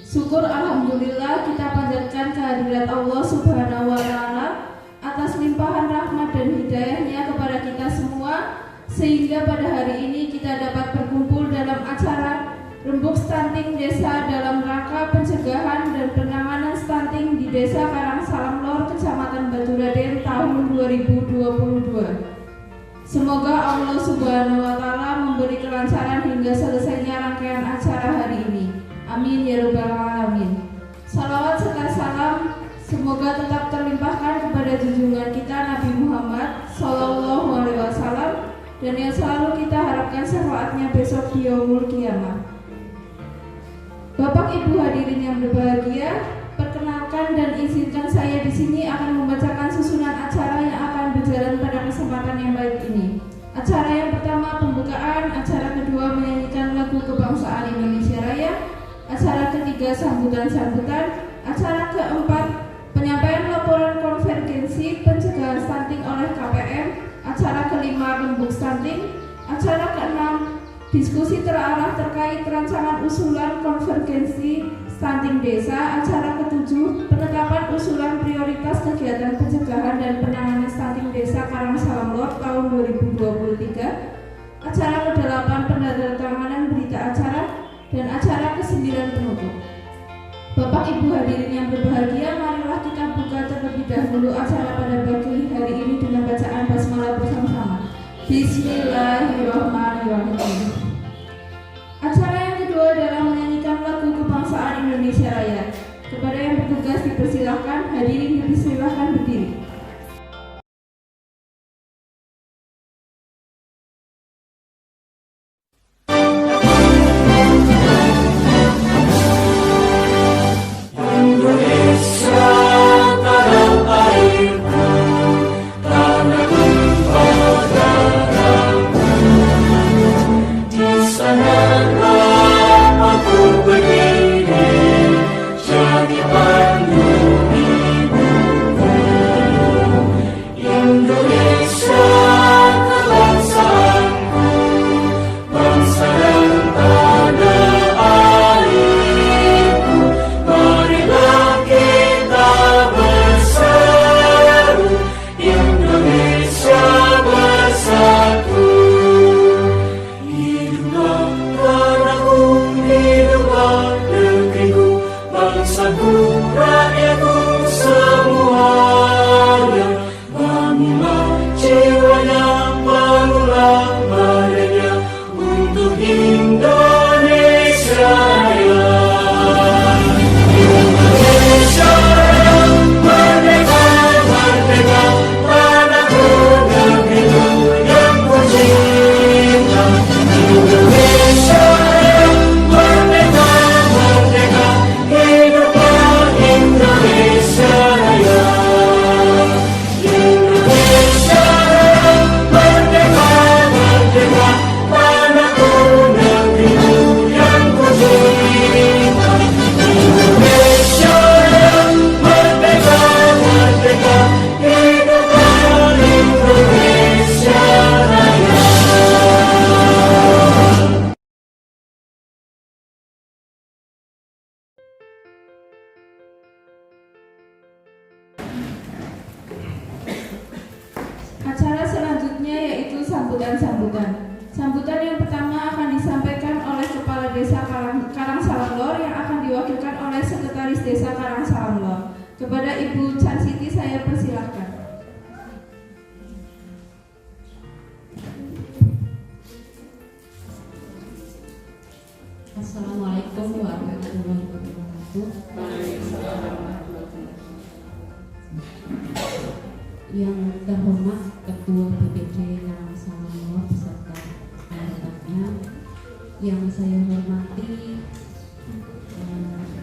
Syukur alhamdulillah kita panjatkan kehadirat Allah Subhanahu wa taala atas limpahan rahmat dan hidayahnya kepada kita semua, sehingga pada hari ini kita dapat berkumpul dalam acara Rembuk Stunting Desa dalam rangka pencegahan dan penanganan stunting di Desa Karangsalam Lor, Kecamatan Baturaden tahun 2022. Semoga Allah Subhanahu wa taala memberi kelancaran hingga selesainya rangkaian acara hari ini. Amin ya rabbal alamin. Salawat serta salam semoga tetap terlimpahkan kepada junjungan kita Nabi Muhammad sallallahu alaihi wasallam dan yang selalu kita harapkan syafaatnya besok di yaumul qiyamah. Bapak Ibu hadirin yang berbahagia, perkenalkan dan izinkan saya di sini akan membacakan susunan acara yang akan berjalan pada kesempatan yang baik ini. Acara yang pertama pembukaan, acara kedua menyanyikan lagu kebangsaan Indonesia Raya, acara ketiga sambutan-sambutan, acara keempat penyampaian laporan konvergensi pencegahan stunting oleh KPM, acara kelima rembuk stunting, acara keenam diskusi terarah terkait rancangan usulan konvergensi stunting desa, acara ketujuh penetapan usulan prioritas kegiatan pencegahan dan penanganan stunting desa Karangsalam Lor tahun 2023, acara ke-8 penandatanganan berita acara, dan acara ke-9 penutup. Bapak Ibu hadirin yang berbahagia, marilah kita buka terlebih dahulu acara pada pagi hari ini dengan bacaan basmalah bersama-sama. Bismillahirrahmanirrahim. Acara yang kedua adalah menyanyikan lagu kebangsaan Indonesia Raya. Kepada yang bertugas dipersilahkan, hadirin dipersilahkan berdiri. Acara selanjutnya yaitu sambutan-sambutan. Sambutan yang pertama akan disampaikan oleh Kepala Desa Karangsalam Lor yang akan diwakilkan oleh Sekretaris Desa Karangsalam Lor. Kepada Ibu Chan Siti saya persilahkan. Assalamualaikum warahmatullahi wabarakatuh. Yang terhormat Ketua BPD Karangsalam Lor beserta anggotanya, yang saya hormati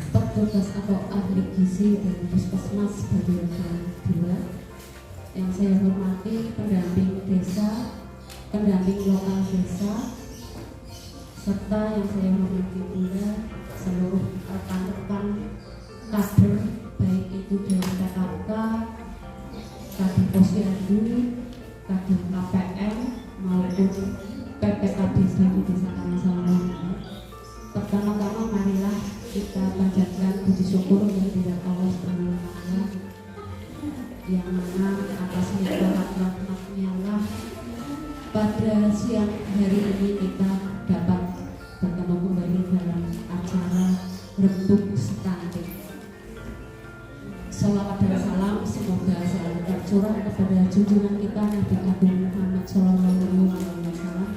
petugas atau ahli gizi dari Puskesmas Baturaden 2, yang saya hormati pendamping desa, pendamping lokal desa, serta yang saya hormati pula seluruh rekan-rekan kader, baik itu dari KKK, kader Posyandu, kader KPM maupun PPKB di Desa Karangsalam. Pertama-tama marilah kita panjatkan puji syukur kehadirat Allah Subhanahu wa Ta'ala, yang mana atas nikmat rahmat-Nya lah pada siang hari ini kita dapat bertemu kembali dalam acara Rembuk Stunting. Salawat dan salam semoga selalu tercurah kepada junjungan kita Nabi Agung Muhammad Sallallahu Alaihi Wasallam,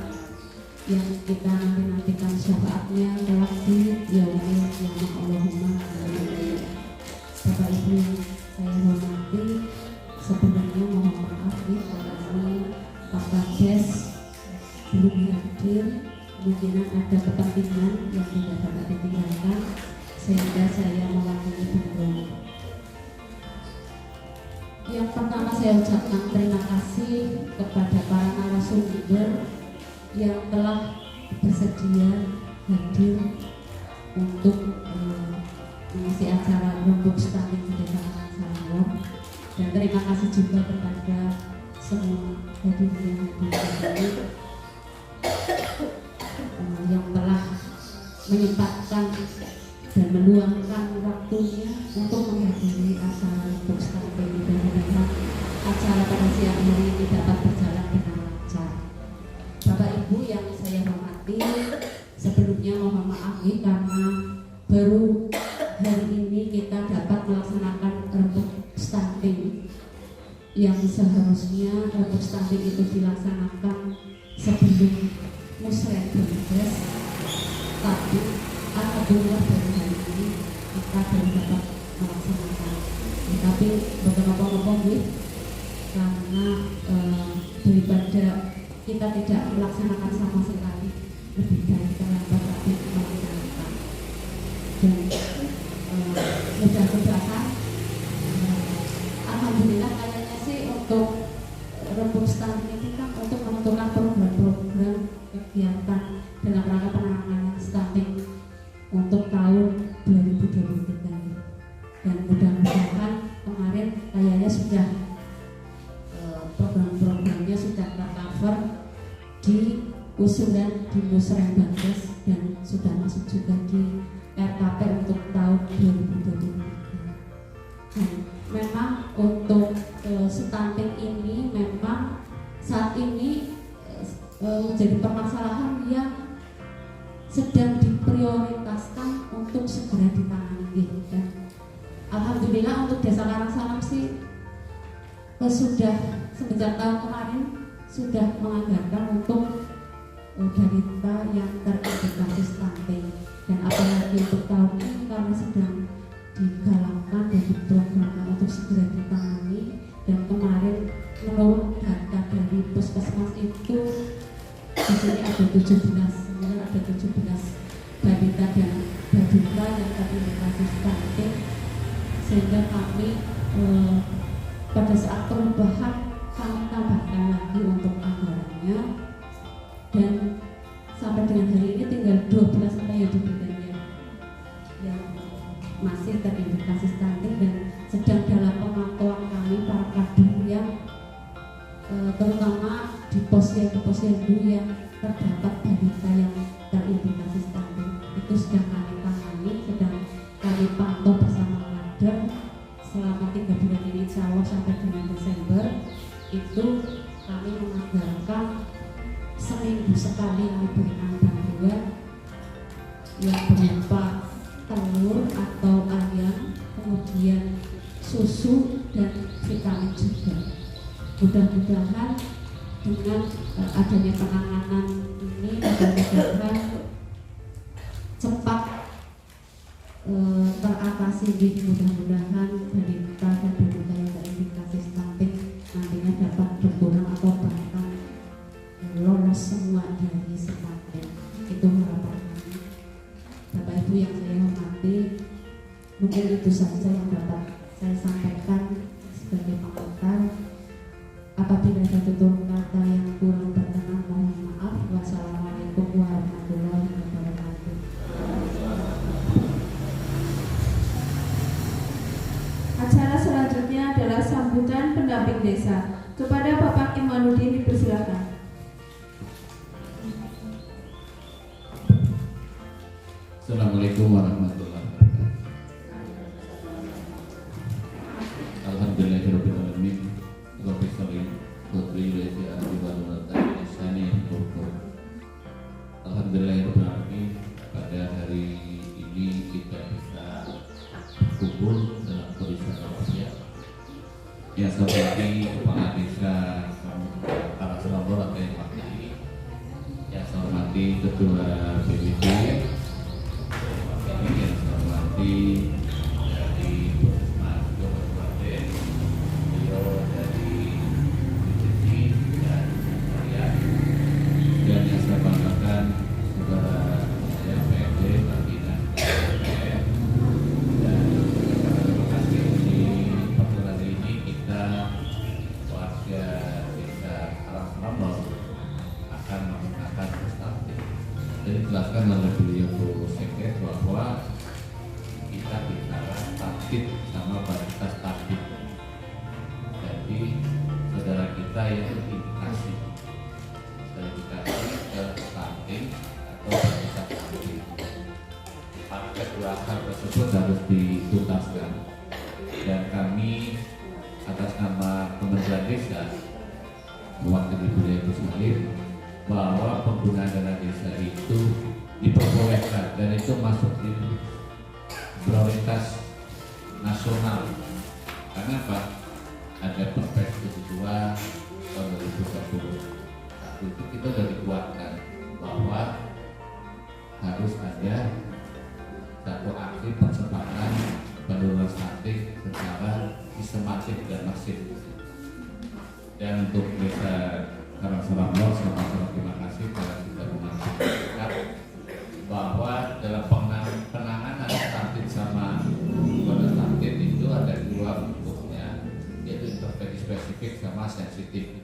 yang kita nantikan syafaatnya kelak di yaumil qiyamah. Allahumma amin. Bapak Ibu yang saya hormati, sebelumnya mohon maaf nih karena Pak Kades belum hadir, kemungkinan ada kepentingan yang tidak dapat ditinggalkan sehingga saya mewakili beliau. Yang pertama saya ucapkan terima kasih kepada para narasumber yang telah bersedia hadir untuk mengisi acara Rembuk Stunting di Desa Karangsalam, dan terima kasih juga kepada semua hadirin yang telah menyempatkan dan meluangkan waktunya untuk menghadiri acara Rembuk Stunting, dan mudah-mudahan acara pada siang hari ini dapat berjalan dengan lancar. Bapak Ibu yang saya hormati, sebelumnya mohon maaf nih karena baru hari ini kita dapat melaksanakan Rembuk Stunting yang seharusnya Rembuk Stunting itu dilaksanakan sebelum Musrenbangdes, tapi alhamdulillah baru hari ini kita baru dapat melaksanakan. Tapi beberapa karena daripada kita tidak melaksanakan sama sekali, lebih baik terlambat tapi melaksanakan. Dan mudah-mudahan alhamdulillah kayaknya sih untuk Rembuk Stunting itu kan untuk menentukan program-program kegiatan dalam rangka penanganan stunting untuk tahun 2023 ini. Dan mudah-mudahan kemarin kayaknya sudah program-programnya sudah tercover di usulan di Musrenbangdes dan sudah masuk juga di RKP untuk tahun 2023. Dan memang untuk stunting ini memang saat ini menjadi permasalahan yang sedang diprioritaskan untuk segera ditangani. Dan alhamdulillah untuk Desa Karangsalam sih sudah semenjak tahun kemarin sudah menganggarkan untuk balita yang terindikasi stunting, dan apalagi untuk tahun ini karena sedang digalakkan dan diprogramkan untuk segera ditangani. Dan kemarin menurut data dari Puskesmas itu di sini ada 17 balita dan balita yang terindikasi stunting, sehingga kami pada saat perubahan kami tambahkan lagi untuk anggarannya, dan sampai dengan hari ini tinggal 12 balita yang masih terindikasi stunting, dan sedang dalam pemantauan kami para kader yang terutama di posyandu yang terdapat balita yang terindikasi stunting itu sedang kami tangani, sedang kami pantau bersama kader selama 3 bulan ini, insya Allah sampai dengan Desember itu kami menganggarkan seminggu sekali memberikan bantuan yang berupa telur atau ayam, kemudian susu dan vitamin juga. Mudah-mudahan dengan adanya penanganan ini mudah-mudahan cepat teratasi. Mudah-mudahan balita dan balita yang terindikasi stunting nantinya dapat berkurang atau bahkan lolos semua dari stunting. Itu harapan kami. Bapak Ibu yang saya hormati, mungkin itu saja yang dapat saya sampaikan sebagai pengantar. Apabila ada tutur kata yang kurang berkenan, mohon maaf. Wassalamualaikum warahmatullahi wabarakatuh. Acara selanjutnya adalah sambutan pendamping desa. Kepada Bapak Imanuddin dipersilakan. Assalamualaikum warahmatullahi wabarakatuh. yang mewakili, yang saya hormati Ketua PBB, yang saya hormati dari Puskesmas Kabupaten, beliau dari Bupati dan Sekretariat, dan yang saya banggakan saudara saya PRD Babina dan terima kasih di pertemuan ini kita warga desa Karangserambal akan menggunakan prestasi. Jadi dijelaskan oleh beliau Bu Sekret bahwa kita bicara takbir sama batas takbir. Jadi saudara kita yang terindikasi ke stunting atau batas takbir. Kedua hal tersebut harus dituntaskan, dan kami atas nama Kementerian Desa mewakili beliau Gus Salim bahwa penggunaan dana desa itu diperbolehkan dan itu masuk di prioritas nasional. Karena apa? Ada Perpres 72 tahun 2020 itu kita sudah dikuatkan bahwa harus ada satu aksi percepatan penurunan stunting secara sistematik dan masif. Dan untuk desa Karangserambal, sama-sama terima kasih karena sudah mengaksikan bahwa dalam penanganan stunting sama penurunan stunting itu ada dua bentuknya, yaitu intervensi spesifik sama sensitif.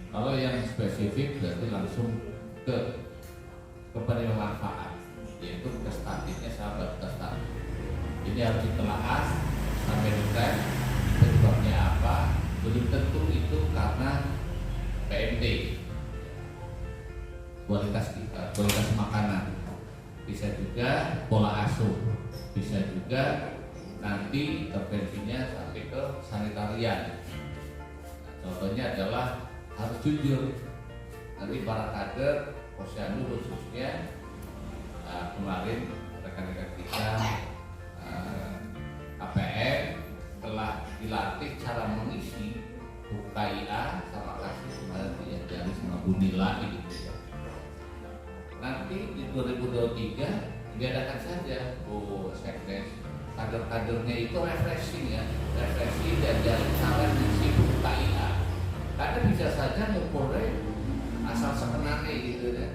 Kalau yang spesifik berarti langsung ke penerima manfaat, yaitu kestuntingnya sahabat kestunting. Ini harus ditelaah sampai detail penyebabnya apa. Belum tentu itu karena PMD, kualitas makanan, bisa juga pola asuh, bisa juga nanti intervensinya sampai ke sanitarian. Contohnya adalah harus jujur. Nanti para kader Posyandu khususnya kemarin rekan-rekan kita KPM telah dilatih cara mengisi UKIA sama kasih kemarin diajari sama Bunila gitu ya. Nanti di 2023 diadakan saja Sekdes kader-kadernya itu refreshing ya, refreshing dan dari cara mengisi UKIA. Karena bisa saja ngumpulnya asal sekenanya gitu ya,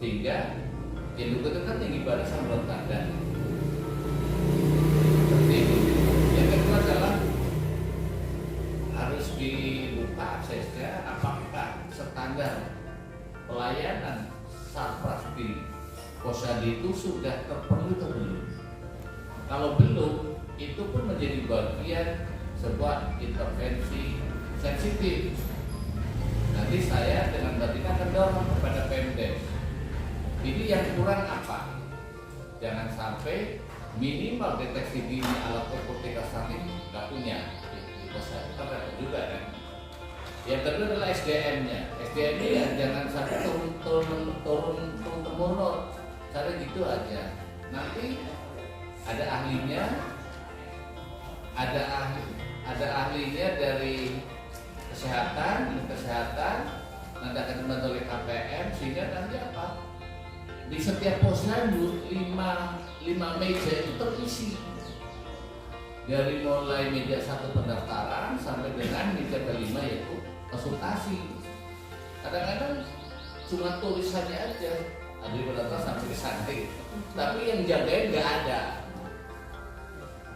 sehingga yang itu kan tinggi badan sama berat badan. Seperti itu. Yang kedua adalah harus dibuka aksesnya, apakah standar pelayanan Sarpras di Posyandu itu sudah terpenuhi atau belum. Kalau belum, itu pun menjadi bagian sebuah intervensi sensitif. Nanti saya dengan batin akan dorong kepada Pemdes. Ini yang kurang apa? Jangan sampai minimal deteksi dini alat ukur tingkat stunting nggak punya. Kita juga kan. Yang kedua adalah SDM-nya. SDM-nya ya jangan sampai turun temurun. Cara gitu aja. Nanti ada ahlinya, ada ahlinya dari kesehatan, nanti akan dibantu oleh KPM, sehingga nanti apa? Di setiap posyandu 5 meja itu terisi. Dari mulai meja 1 pendaftaran sampai dengan meja kelima yaitu konsultasi. Kadang-kadang cuma tulisannya aja, ada yang pendaftar sampai ke samping, tapi yang jagain nggak ada.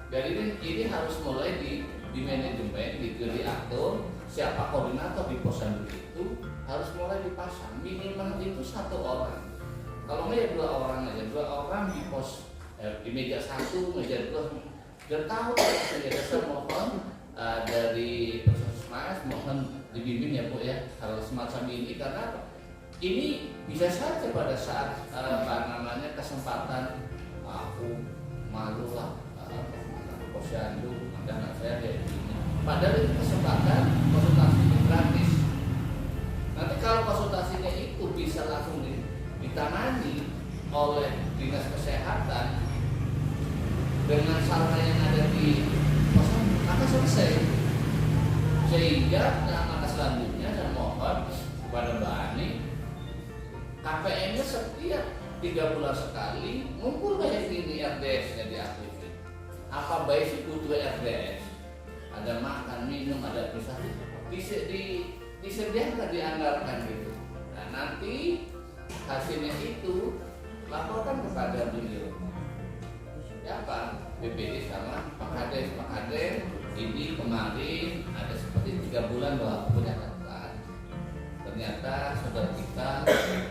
Jadi ini harus mulai di manajemen, diatur. Siapa koordinator di posyandu itu harus mulai dipasang, minimal itu 1 orang. Kalau nggak ya 2 orang aja, 2 orang di di meja 1, meja 2. Dan tahu ya, saya mohon dari Puskesmas mohon dibimbing ya Bu ya kalau semacam ini, karena ini bisa saja pada saat kesempatan aku malu lah posyandu anak saya kayak begini. Padahal itu kesempatan konsultasi gratis. Nanti kalau konsultasinya itu bisa langsung ditangani oleh dinas kesehatan dengan sarana yang ada di posyandu, maka selesai. Sehingga langkah selanjutnya saya mohon kepada KPM-nya setiap 3 bulan sekali ngumpul kayak gini, RDS-nya diaktifin. Apa baik sih butuh RDS? Ada makan, minum, ada bisa disediakan, dianggarkan gitu. Nah nanti hasilnya itu laporkan kepada beliau. Siapa? BPD sama Pak Kades. Ini kemarin ada seperti 3 bulan bahwa punya catatan. Ternyata saudara kita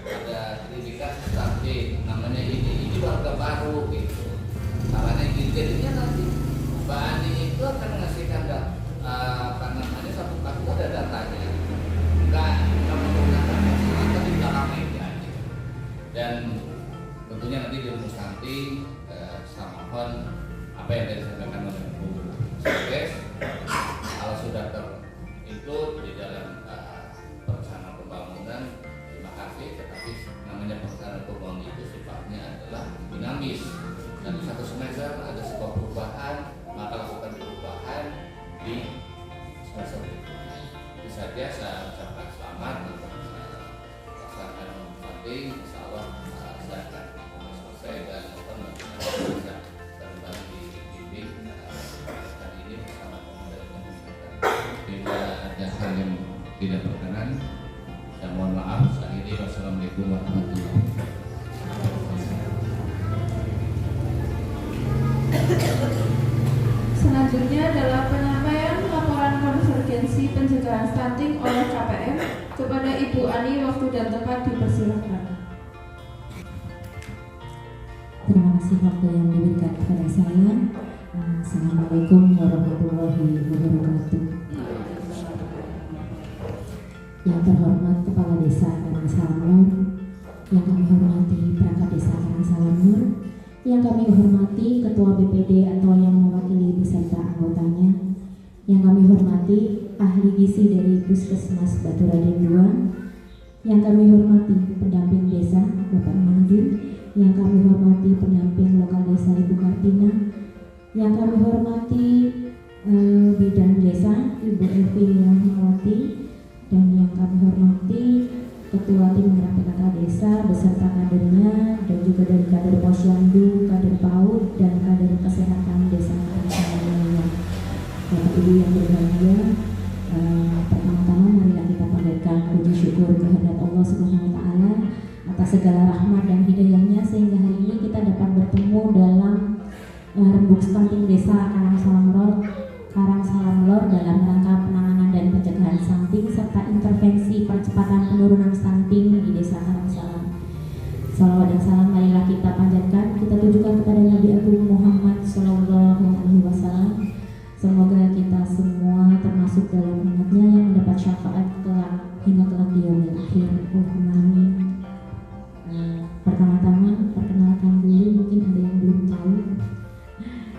ada verifikasi stunting, namanya ini warga baru gitu. Caranya gini, jadinya nanti Mbak Ani itu akan mengasihkan namanya satu kartu ada datanya. Enggak menggunakan masyarakat di belakang meja gitu. Dan tentunya nanti di rumus stunting sama mohon apa yang tadi disampaikan oleh Bu Sekdes, kalau sudah itu di dalam perencanaan pembangunan, terima kasih, tetapi namanya perencanaan pembangunan itu sifatnya adalah dinamis. Dan satu semester ada sebuah perubahan, maka lakukan perubahan di semester berikutnya. Itu saja saya ucapkan selamat untuk pelaksanaan penting. Insya Allah saya akan selesai dan bisa bareng-bareng dibimbing hari ini bersama teman-teman. Bila ada hal yang tidak berkenan, saya mohon maaf. Akhirnya wassalamualaikum warahmatullahi wabarakatuh. Selanjutnya adalah penyampaian laporan konvergensi pencegahan stunting oleh KPM kepada Ibu Ani. Waktu dan tempat dipersilakan. Terima kasih waktu yang diberikan kepada saya. Assalamualaikum warahmatullahi wabarakatuh. Yang terhormat Kepala Desa Karangsalamur, yang kami hormati Perangkat Desa Karangsalamur, yang kami hormati Ketua BPD atau yang mewakili beserta anggotanya, yang kami hormati ahli gizi dari Puskesmas Batu Raden II, yang kami hormati pendamping desa Bapak Mahdi, yang kami hormati pendamping lokal desa Ibu Kartina, yang kami hormati bidan desa Ibu Evi Rahmawati, dan yang kami hormati Ketua Tim Gerak PKK Desa beserta kadernya, dan juga dari kader Posyandu, kader PAUD, dan kader kesehatan desa Karangsalamur. Bapak Ibu yang berbahagia, pertama-tama marilah kita panjatkan puji syukur kehadirat Allah Subhanahu wa taala atas segala rahmat dan hidayahnya sehingga hari ini kita dapat bertemu dalam rembuk stunting desa Karangsalamur dalam rangka penanganan dan pencegahan stunting serta intervensi percepatan penurunan stunting di desa Karangsalam. Salawat dan salam marilah kita panjatkan, kita tujukan kepada Nabi Agung Muhammad SAW. Semoga kita semua termasuk dalam umatnya yang mendapat syafaat kelak hingga kelak di yaumil akhir. Allahumma amin. Pertama-tama perkenalkan dulu, mungkin ada yang belum tahu.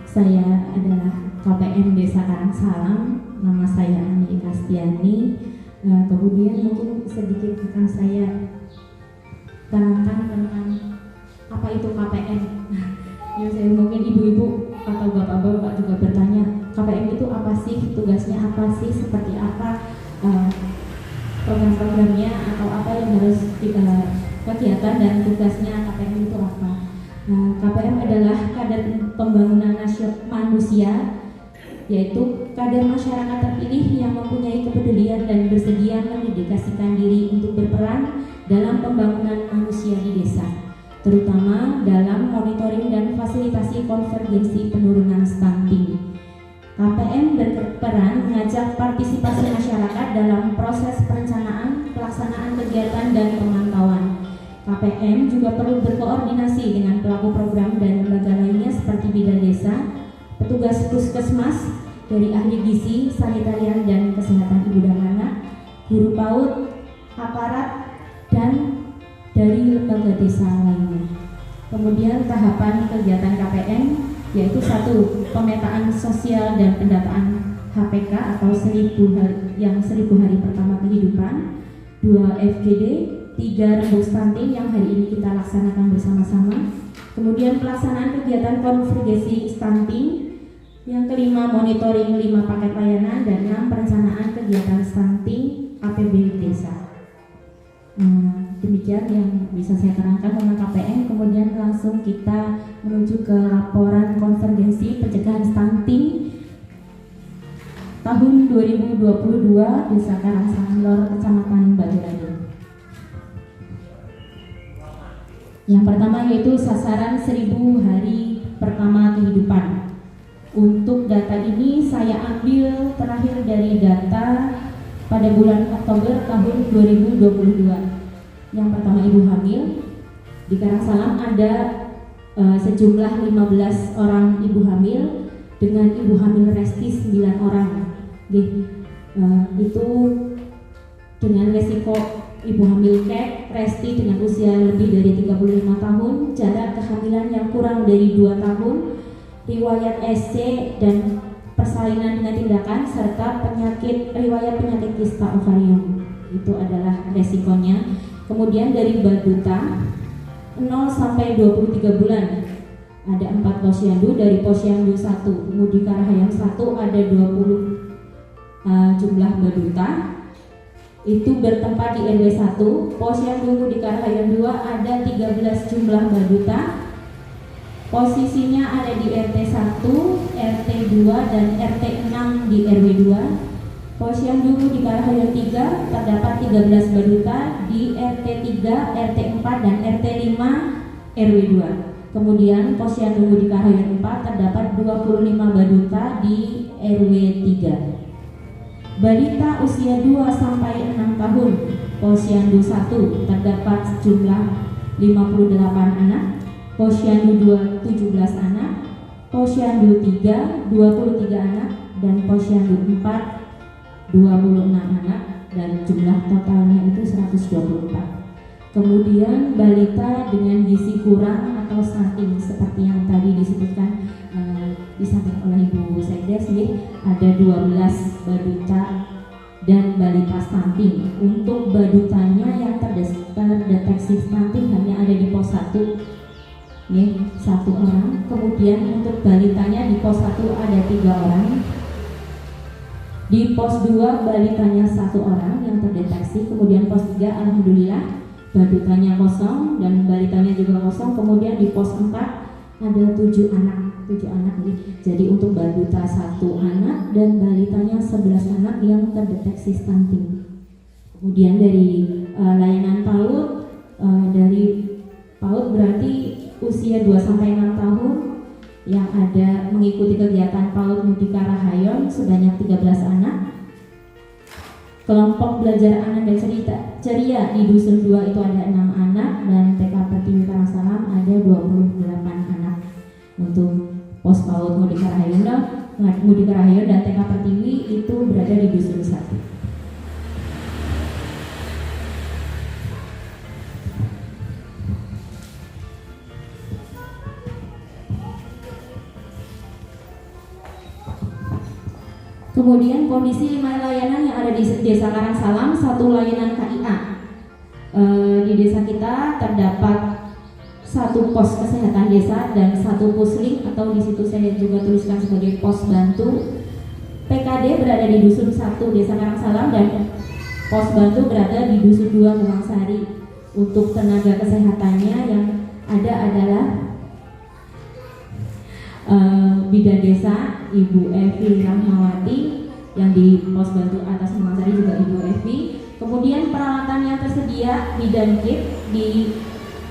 Saya adalah KPM Desa Karangsalam, nama saya Ani Kastiani. Kemudian mungkin sedikit akan saya terangkan tentang apa itu KPM. Ya, saya mungkin ibu-ibu atau bapak-bapak juga bertanya, KPM itu apa sih, tugasnya apa sih, seperti apa program-programnya, atau apa yang harus kegiatan dan tugasnya KPM itu apa. KPM adalah kader pembangunan manusia, yaitu kader masyarakat terpilih yang mempunyai kepedulian dan bersedia mendedikasikan diri untuk berperan dalam pembangunan manusia di desa, terutama dalam monitoring dan fasilitasi konvergensi penurunan stunting. KPM berperan mengajak partisipasi masyarakat dalam proses perencanaan, pelaksanaan kegiatan, dan pemantauan. KPM juga perlu berkoordinasi dengan pelaku program dan lembaga lainnya seperti bidan desa, petugas puskesmas, dari ahli gizi, sanitarian, dan kesehatan ibu dan anak, guru PAUD, aparat, dan dari lembaga desa lainnya. Kemudian tahapan kegiatan KPM yaitu 1. Pemetaan sosial dan pendataan HPK atau 1000 hari pertama kehidupan. 2. FGD. 3. Rembuk stunting yang hari ini kita laksanakan bersama-sama. Kemudian pelaksanaan kegiatan konvergensi stunting. Yang kelima, monitoring 5 paket layanan. Dan 6. Perencanaan kegiatan stunting APB desa. Demikian yang bisa saya terangkan tentang KPM. Kemudian langsung kita menuju ke laporan konvergensi pencegahan stunting tahun 2022 Desa Karangsalam Lor, Kecamatan Banyurado. Yang pertama yaitu sasaran 1000 hari pertama kehidupan. Untuk data ini saya ambil terakhir dari data pada bulan Oktober tahun 2022. Yang pertama ibu hamil. Di Karangsalam ada sejumlah 15 orang ibu hamil dengan ibu hamil resti 9 orang. Itu dengan resiko ibu hamil kek resti dengan usia lebih dari 35 tahun, jarak kehamilan yang kurang dari 2 tahun, riwayat SC dan persalinan dengan tindakan, serta riwayat penyakit kista ovarium. Itu adalah resikonya. Kemudian dari balduta 0 sampai 23 bulan ada 4 posyandu. Dari posyandu 1 Mudika Rahayam 1 ada 20 jumlah balduta. Itu bertempat di RW 1. Posyandu Mudika Rahayam 2 ada 13 jumlah balduta. Posisinya ada di RT 1, RT 2 dan RT 6 di RW 2. Posyandu Mudika Rahayam 3 terdapat 13 balduta di RT 3, RT 4 dan RT 5 RW 2. Kemudian posyandu Mudika Rahayam 4 terdapat 25 balduta di RW 3. Balita usia 2 sampai 6 tahun, posyandu 1 terdapat jumlah 58 anak, posyandu 2 17 anak, posyandu 3 23 anak, dan posyandu 4 26 anak, dan jumlah totalnya itu 124. Kemudian balita dengan gizi kurang atau stunting seperti yang tadi disebutkan disampaikan oleh Ibu Sekdes, ada 12 balita dan balita stunting. Untuk balitanya yang terdeteksi stunting hanya ada di pos 1, 1 orang. Kemudian untuk balitanya di pos 1 ada 3 orang. Di pos 2 balitanya 1 orang yang terdeteksi. Kemudian pos 3 alhamdulillah balitanya kosong dan balitanya juga kosong. Kemudian di pos 4 ada 7 anak. Jadi untuk balita 1 anak dan balitanya 11 anak yang terdeteksi stunting. Kemudian dari layanan PAUD, dari PAUD berarti usia 2 sampai 6 tahun yang ada mengikuti kegiatan PAUD Mudika Rahayam sebanyak 13 anak. Kelompok belajar anak dan ceria di Dusun 2 itu ada 6 anak, dan TK Pertiwi Karangsalam ada 28 anak. Untuk pos PAUD Mudika Rahayam dan TK Pertiwi itu berada di Dusun 1. Kemudian kondisi 5 layanan yang ada di Desa Karangsalam. 1 layanan KIA. Di desa kita terdapat 1 pos kesehatan desa dan 1 puslink, atau di situ saya juga tuliskan sebagai pos bantu. PKD berada di Dusun 1 Desa Karangsalam dan pos bantu berada di Dusun 2 Muangsari. Untuk tenaga kesehatannya yang ada adalah bidan desa Ibu Evi Rahmawati, yang di pos bantu atas Muangsari juga Ibu Evi. Kemudian peralatan yang tersedia bidan kit di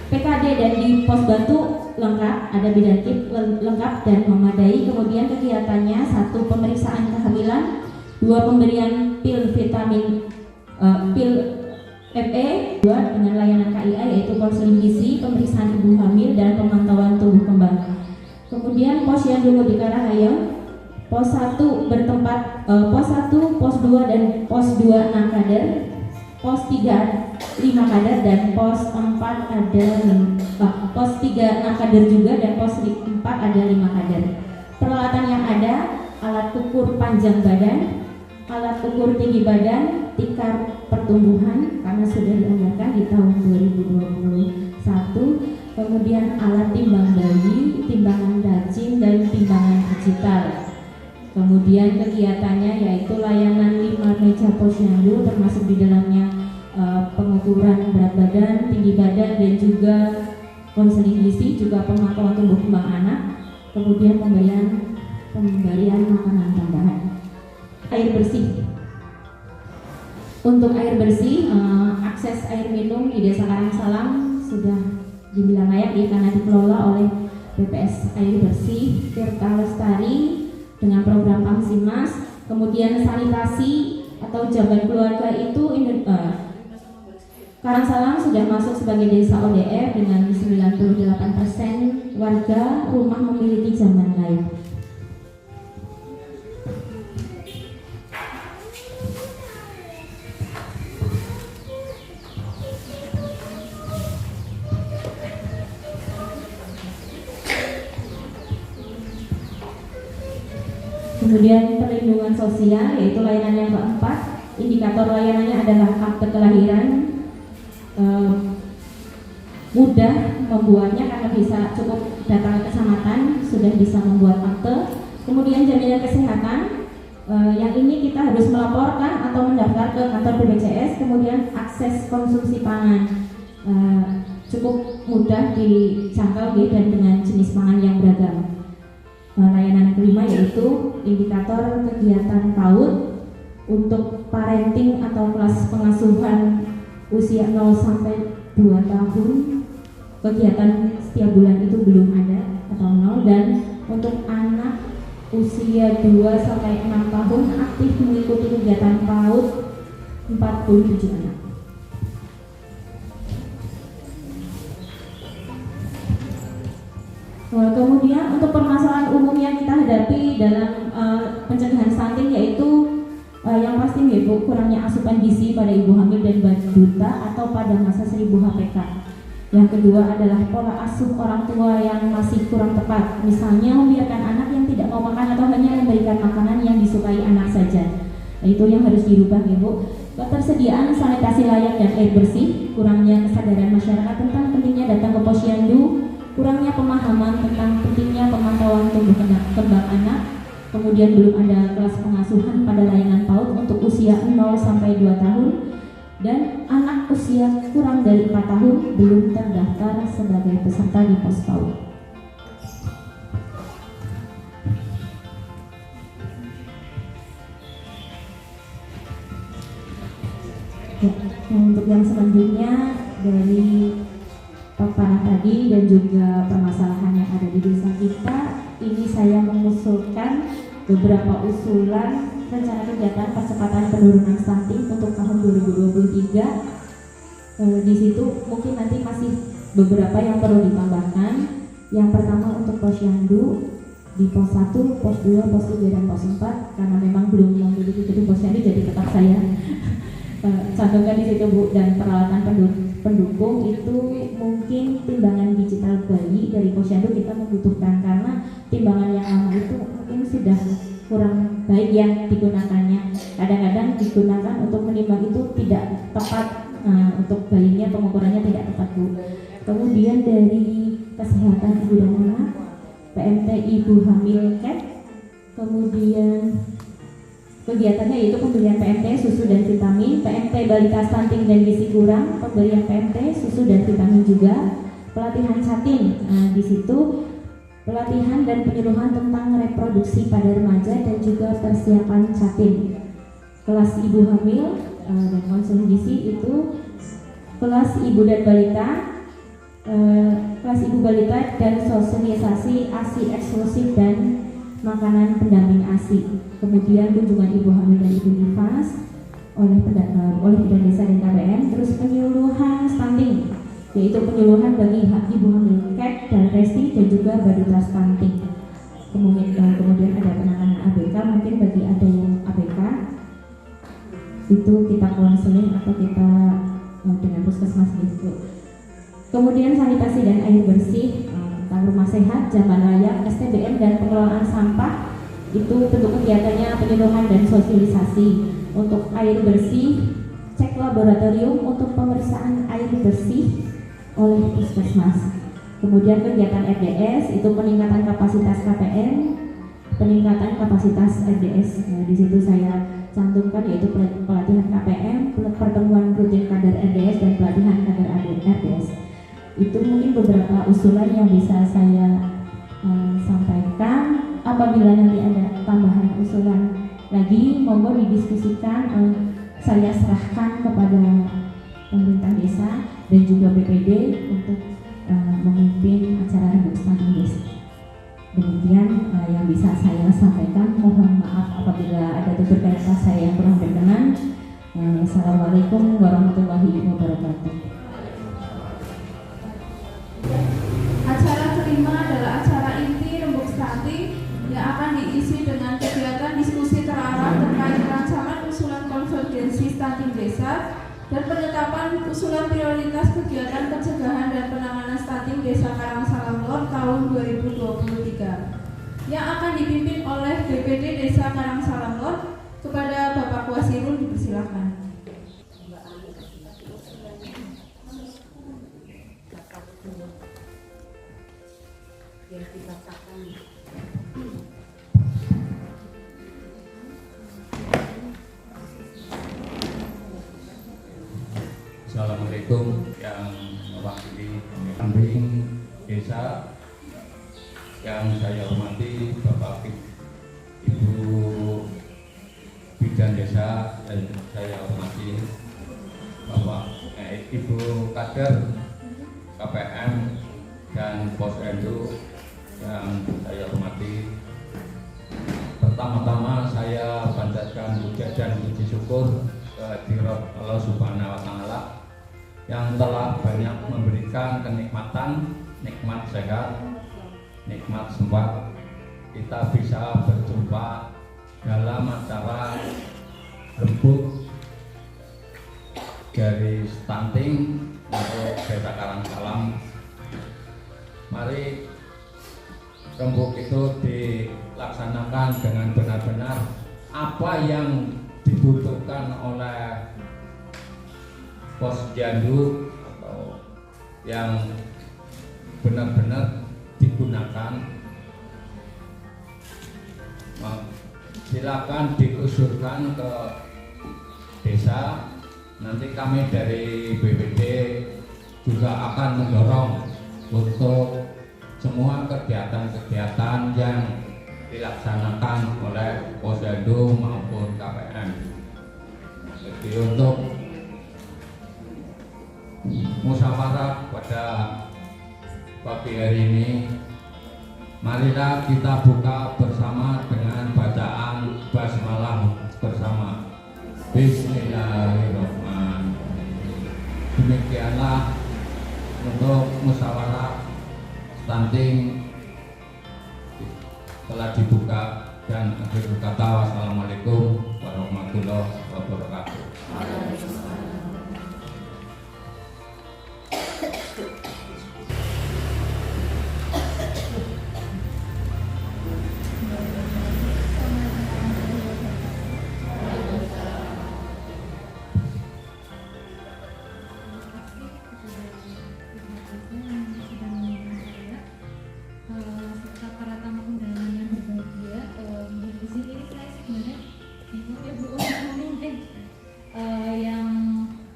PKD dan di pos bantu lengkap, ada bidan kit lengkap dan memadai. Kemudian kegiatannya 1 pemeriksaan kehamilan, 2 pemberian pil vitamin pil FE, 2 dengan layanan KIA yaitu konseling gizi, pemeriksaan ibu hamil dan pemantauan tumbuh kembang. Kemudian posyandu Mudika Rahayam pos 1 bertempat pos 1, pos 2 dan pos 2 6 kader, pos 3 5 kader, dan pos 4 ada pos 3 6 kader juga, dan pos 4 ada 5 kader. Peralatan yang ada: alat ukur panjang badan, alat ukur tinggi badan, tikar pertumbuhan karena sudah dianggarkan di tahun 2021. Kemudian alat timbang bayi, timbangan rajin, dan timbangan digital. Kemudian kegiatannya yaitu layanan 5 meja posyandu, termasuk di dalamnya pengukuran pengenalan berat badan, tinggi badan, dan juga konseling gizi, juga pemantauan tumbuh kembang anak, kemudian pemberian makanan tambahan. Air bersih. Untuk air bersih, akses air minum di Desa Karangsalam sudah dibilang layak ya, karena dikelola oleh BPS Air Bersih Tirta Lestari dengan program Pamsimas. Kemudian sanitasi atau jamban keluarga itu Karangsalam sudah masuk sebagai desa ODR dengan 98% warga rumah memiliki jamban layak. Kemudian perlindungan sosial, yaitu layanan yang keempat. Indikator layanannya adalah akte kelahiran. Mudah membuatnya karena bisa cukup datang ke kecamatan, sudah bisa membuat akte. Kemudian jaminan kesehatan, yang ini kita harus melaporkan atau mendaftar ke kantor BPJS. Kemudian akses konsumsi pangan, cukup mudah dijangkau dan dengan jenis pangan yang beragam. Layanan kelima yaitu indikator kegiatan PAUD untuk parenting atau kelas pengasuhan usia 0 sampai 2 tahun. Kegiatan setiap bulan itu belum ada atau 0, dan untuk anak usia 2 sampai 6 tahun aktif mengikuti kegiatan PAUD 47 anak. Kemudian untuk permasalahan umum yang kita hadapi dalam pencegahan stunting yaitu yang pasti yaitu kurangnya asupan gizi pada ibu hamil dan balita atau pada masa 1000 HPK. Yang kedua adalah pola asuh orang tua yang masih kurang tepat, misalnya membiarkan anak yang tidak mau makan atau hanya memberikan makanan yang disukai anak saja. Itu yang harus dirubah Ibu. Ketersediaan sanitasi layak dan air bersih, kurangnya kesadaran masyarakat tentang pentingnya datang ke posyandu, kurangnya pemahaman tentang pentingnya pemantauan tumbuh kembang anak, kemudian belum ada kelas pengasuhan pada layanan PAUD untuk usia 0 sampai 2 tahun, dan anak usia kurang dari 4 tahun belum terdaftar sebagai peserta di pos PAUD. Ya, untuk yang selanjutnya dari paparan tadi dan juga permasalahan yang ada di desa kita, ini saya mengusulkan beberapa usulan rencana kegiatan percepatan penurunan stunting untuk tahun 2023. Di situ mungkin nanti masih beberapa yang perlu ditambahkan. Yang pertama untuk posyandu di pos 1, pos 2, pos 3 dan pos 4, karena memang belum memiliki gedung posyandu jadi tetap saya cantumkan di situ Bu. Dan peralatan pendukung itu mungkin timbangan digital bayi dari posyandu kita membutuhkan, karena timbangan yang lama itu mungkin sudah kurang baik yang digunakannya. Kadang-kadang digunakan untuk menimbang itu tidak tepat, untuk bayinya pengukurannya tidak tepat Bu. Kemudian dari kesehatan ibu dan anak, PMT ibu hamil CAT, kemudian kegiatannya yaitu pemberian PMT susu dan vitamin, PMT balita stunting dan gizi kurang, pemberian PMT susu dan vitamin juga, pelatihan catin. Di situ pelatihan dan penyuluhan tentang reproduksi pada remaja dan juga persiapan catin. Kelas ibu hamil dan konseling gizi itu kelas ibu dan balita, kelas ibu balita dan sosialisasi ASI eksklusif dan makanan pendamping ASI. Kemudian kunjungan ibu hamil dan ibu nifas oleh Bidan Desa dan KPM. Terus penyuluhan stunting, yaitu penyuluhan bagi ibu hamil CAT dan resti dan juga balita stunting. Kemudian ada penanganan ABK, mungkin bagi ada yang ABK itu kita konseling atau kita dengan puskesmas gitu. Kemudian sanitasi dan air bersih, tentang rumah sehat, jamban layak, STBM dan pengelolaan sampah. Itu bentuk kegiatannya penyuluhan dan sosialisasi. Untuk air bersih, cek laboratorium untuk pemeriksaan air bersih oleh puskesmas. Kemudian kegiatan RDS itu peningkatan kapasitas KPM, peningkatan kapasitas RDS. Di situ saya cantumkan, yaitu pelatihan KPM, pertemuan rutin kader RDS, dan pelatihan kader RDS. Itu mungkin beberapa usulan yang bisa saya sampaikan. Apabila nanti ada tambahan usulan lagi, monggo didiskusikan. Saya serahkan kepada pemerintah desa dan juga BPD untuk memimpin acara rembuk stunting desa. Demikian yang bisa saya sampaikan. Mohon maaf apabila ada tutur kata saya yang kurang berkenan. Assalamualaikum warahmatullahi wabarakatuh. Acara kelima adalah acara inti rembuk stunting yang akan diisi dengan kegiatan diskusi terarah terkait rancangan usulan konvergensi stunting desa dan penetapan usulan prioritas kegiatan pencegahan dan penanganan stunting desa Karangsalam tahun 2023 yang akan dipimpin oleh BPD Desa Karangsalam. Kepada Bapak Kuasirun dipersilakan. Assalamualaikum yang mewakili kambing desa yang saya hormati, Bapak Ibu Bidan Desa, dan saya hormati Bapak Ibu Kader KPM dan Posyandu yang saya hormati. Pertama-tama saya panjatkan puja dan puji syukur kehadirat Allah Subhanahu wa Ta'ala yang telah banyak memberikan kenikmatan, nikmat sehat, nikmat sempat kita bisa berjumpa dalam acara rembuk dari stunting untuk Desa Karangsalam. Mari rembuk itu dilaksanakan dengan benar-benar apa yang dibutuhkan oleh posyandu atau yang benar-benar digunakan. Silakan diusulkan ke desa. Nanti kami dari BPD juga akan mendorong untuk semua kegiatan-kegiatan yang dilaksanakan oleh posyandu maupun KPM. Jadi untuk musyawarah pada pagi hari ini, marilah kita buka bersama dengan bacaan basmalah bersama. Bismillahirrahmanirrahim. Demikianlah untuk musyawarah stunting telah dibuka, dan akhir kata wassalamualaikum warahmatullahi wabarakatuh.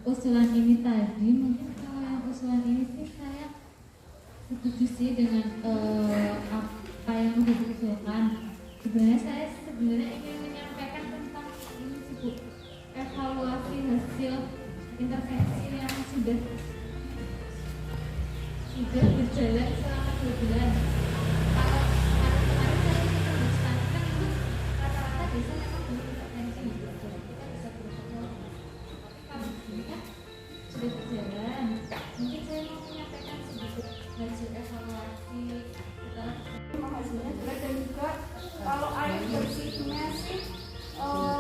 Usulan ini tadi, mungkin kalau yang usulan ini sih saya setuju sih dengan apa yang sudah diusulkan. Sebenarnya saya ingin menyampaikan tentang ini sih Bu, evaluasi hasil intervensi yang sudah berjalan selama 2 bulan. Kalau kemarin saya meneruskan kan itu rata-rata desa memang belum intervensi, kita bisa berprotokol. Tapi kalau ini kan sudah berjalan, mungkin saya mau menyampaikan sedikit hasil evaluasi setelah Hasilnya jelek, dan juga kalau air bersihnya sih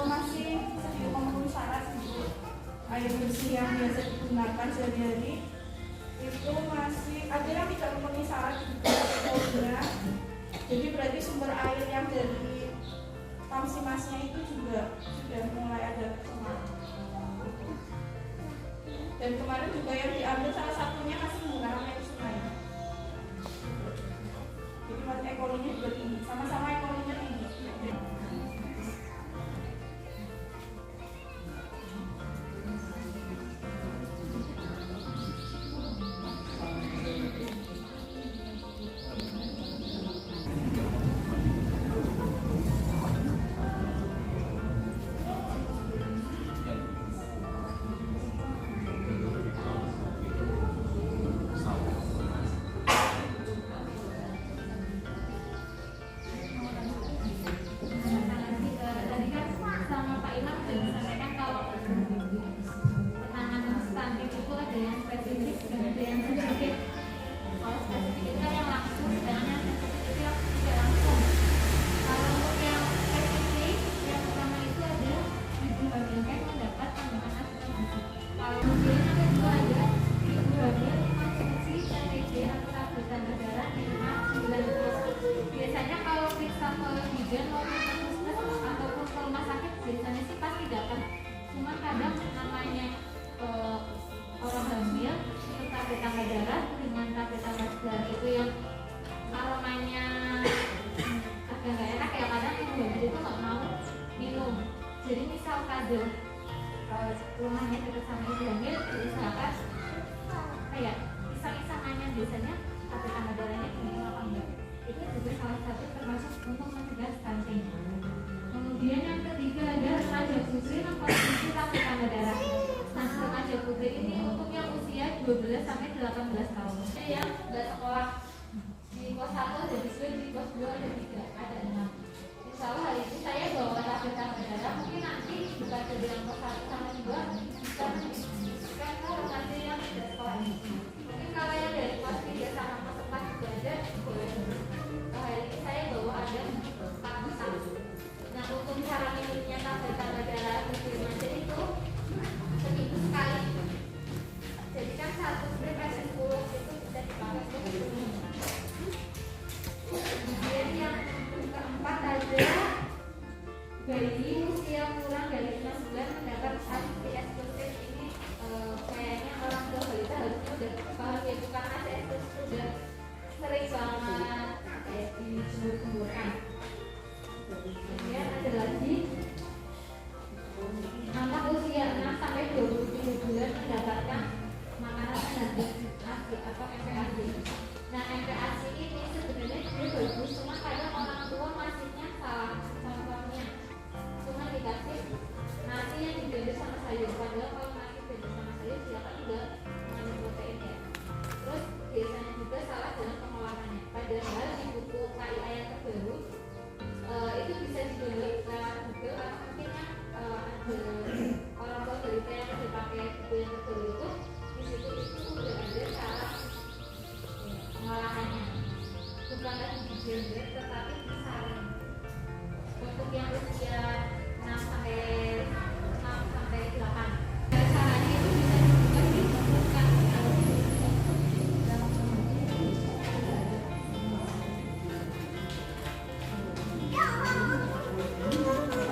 masih belum memenuhi syarat. Air bersih yang biasa digunakan sehari-hari itu masih ada yang tidak memenuhi syarat juga. Jadi berarti sumber air yang dari Tamsimasnya itu juga sudah mulai ada kesalahan. Dan kemarin juga yang diambil salah satunya masih menggunakan air sungai. Jadi masih ekologinya juga tinggi, sama-sama ekologinya tinggi. Cuma kadang namanya orang hamil tablet tambah darah dengan tablet tambah darah itu yang aromanya agak nggak enak ya, kadang ibu hamil itu nggak mau minum. Jadi misal kadang rumahnya dekat sama ibu hamil, diusahakan kayak iseng-isengannya biasanya tablet tambah darahnya minum apa enggak, itu juga salah satu termasuk untuk mencegah stunting. Kemudian yang ketiga ada remaja putri mengkonsumsi tablet tambah darah. Nah, remaja putri ini untuk yang usia 12 sampai 18 tahun. Yang nggak sekolah di pos 1 ada siswa, di pos 2 ada 3, ada 6. Insya Allah hari ini saya bawa tablet tambah darah. Mungkin nanti bukan dari yang pos 1 sama 2 bisa kan kalau nanti yang tidak sekolah ini. Mungkin kalau yang dari pos 3 sama pos 4 juga ada, boleh. Hari ini saya bawa ada 4 besar. Nah, untuk cara minumnya tablet tambah darah untuk remaja itu seminggu sekali. Jadi kan satu spray ada 10 itu bisa dipakai untuk minum. Kemudian yang keempat ada bayi usia kurang dari 6 bulan mendapat ASI eksklusif. Ini kayaknya orang tua balita harusnya udah paham ya, bukan ASI eksklusif udah sering banget kayak disebut-sebutkan. Kemudian ada lagi anak usia 6 sampai 27 bulan mendapatkan makanan energi ASI atau MPASI. Nah, MPASI ini sebenarnya dia bagus, cuma kadang orang tua ngasihnya salah. Contohnya cuma dikasih nasi yang diblender sama sayur, padahal kalau nasi blender sama sayur silakan juga mengandung protein ya. Terus biasanya juga salah dalam pengolahannya, padahal di buku KIA yang terbaru itu bisa di-download lewat Google atau mungkin yang ada orang tua balita yang udah pakai buku yang terbaru itu, di situ itu udah ada cara pengolahannya, bukan lagi di blender tetapi disaring. Untuk yang usia 6 sampai 8, caranya itu bisa juga ditentukan.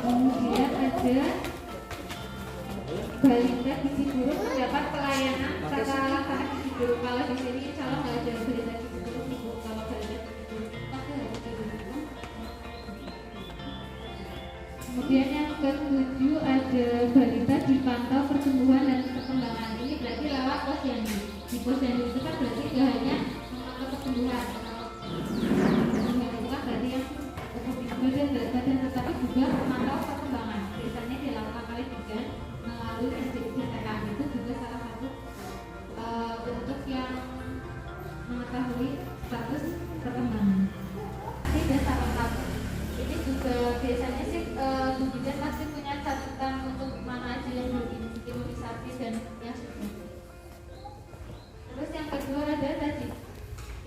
Kemudian ada balita gizi buruk mendapat pelayanan tata laksana gizi buruk. Kalau di sini insya Allah nggak ada balita gizi buruk ibu. Kalau balita gizi buruk pasti harus gizi buruk. Kemudian yang ketujuh ada balita dipantau pertumbuhan dan perkembangan. Ini berarti lewat posyandu. Di posyandu itu kan berarti tidak hanya memantau pertumbuhan. Pertumbuhan itu kan berarti yang badan berat badan, tetapi juga memantau perkembangan. Biasanya dilakukan oleh bidan melalui SDTK. Itu juga salah satu untuk yang mengetahui status perkembangan. Ini dasar lengkap. Ini juga biasanya sih Bu Bidan pasti punya catatan untuk mana aja yang belum imunisasi dan yang sudah. Terus yang kedua ada tadi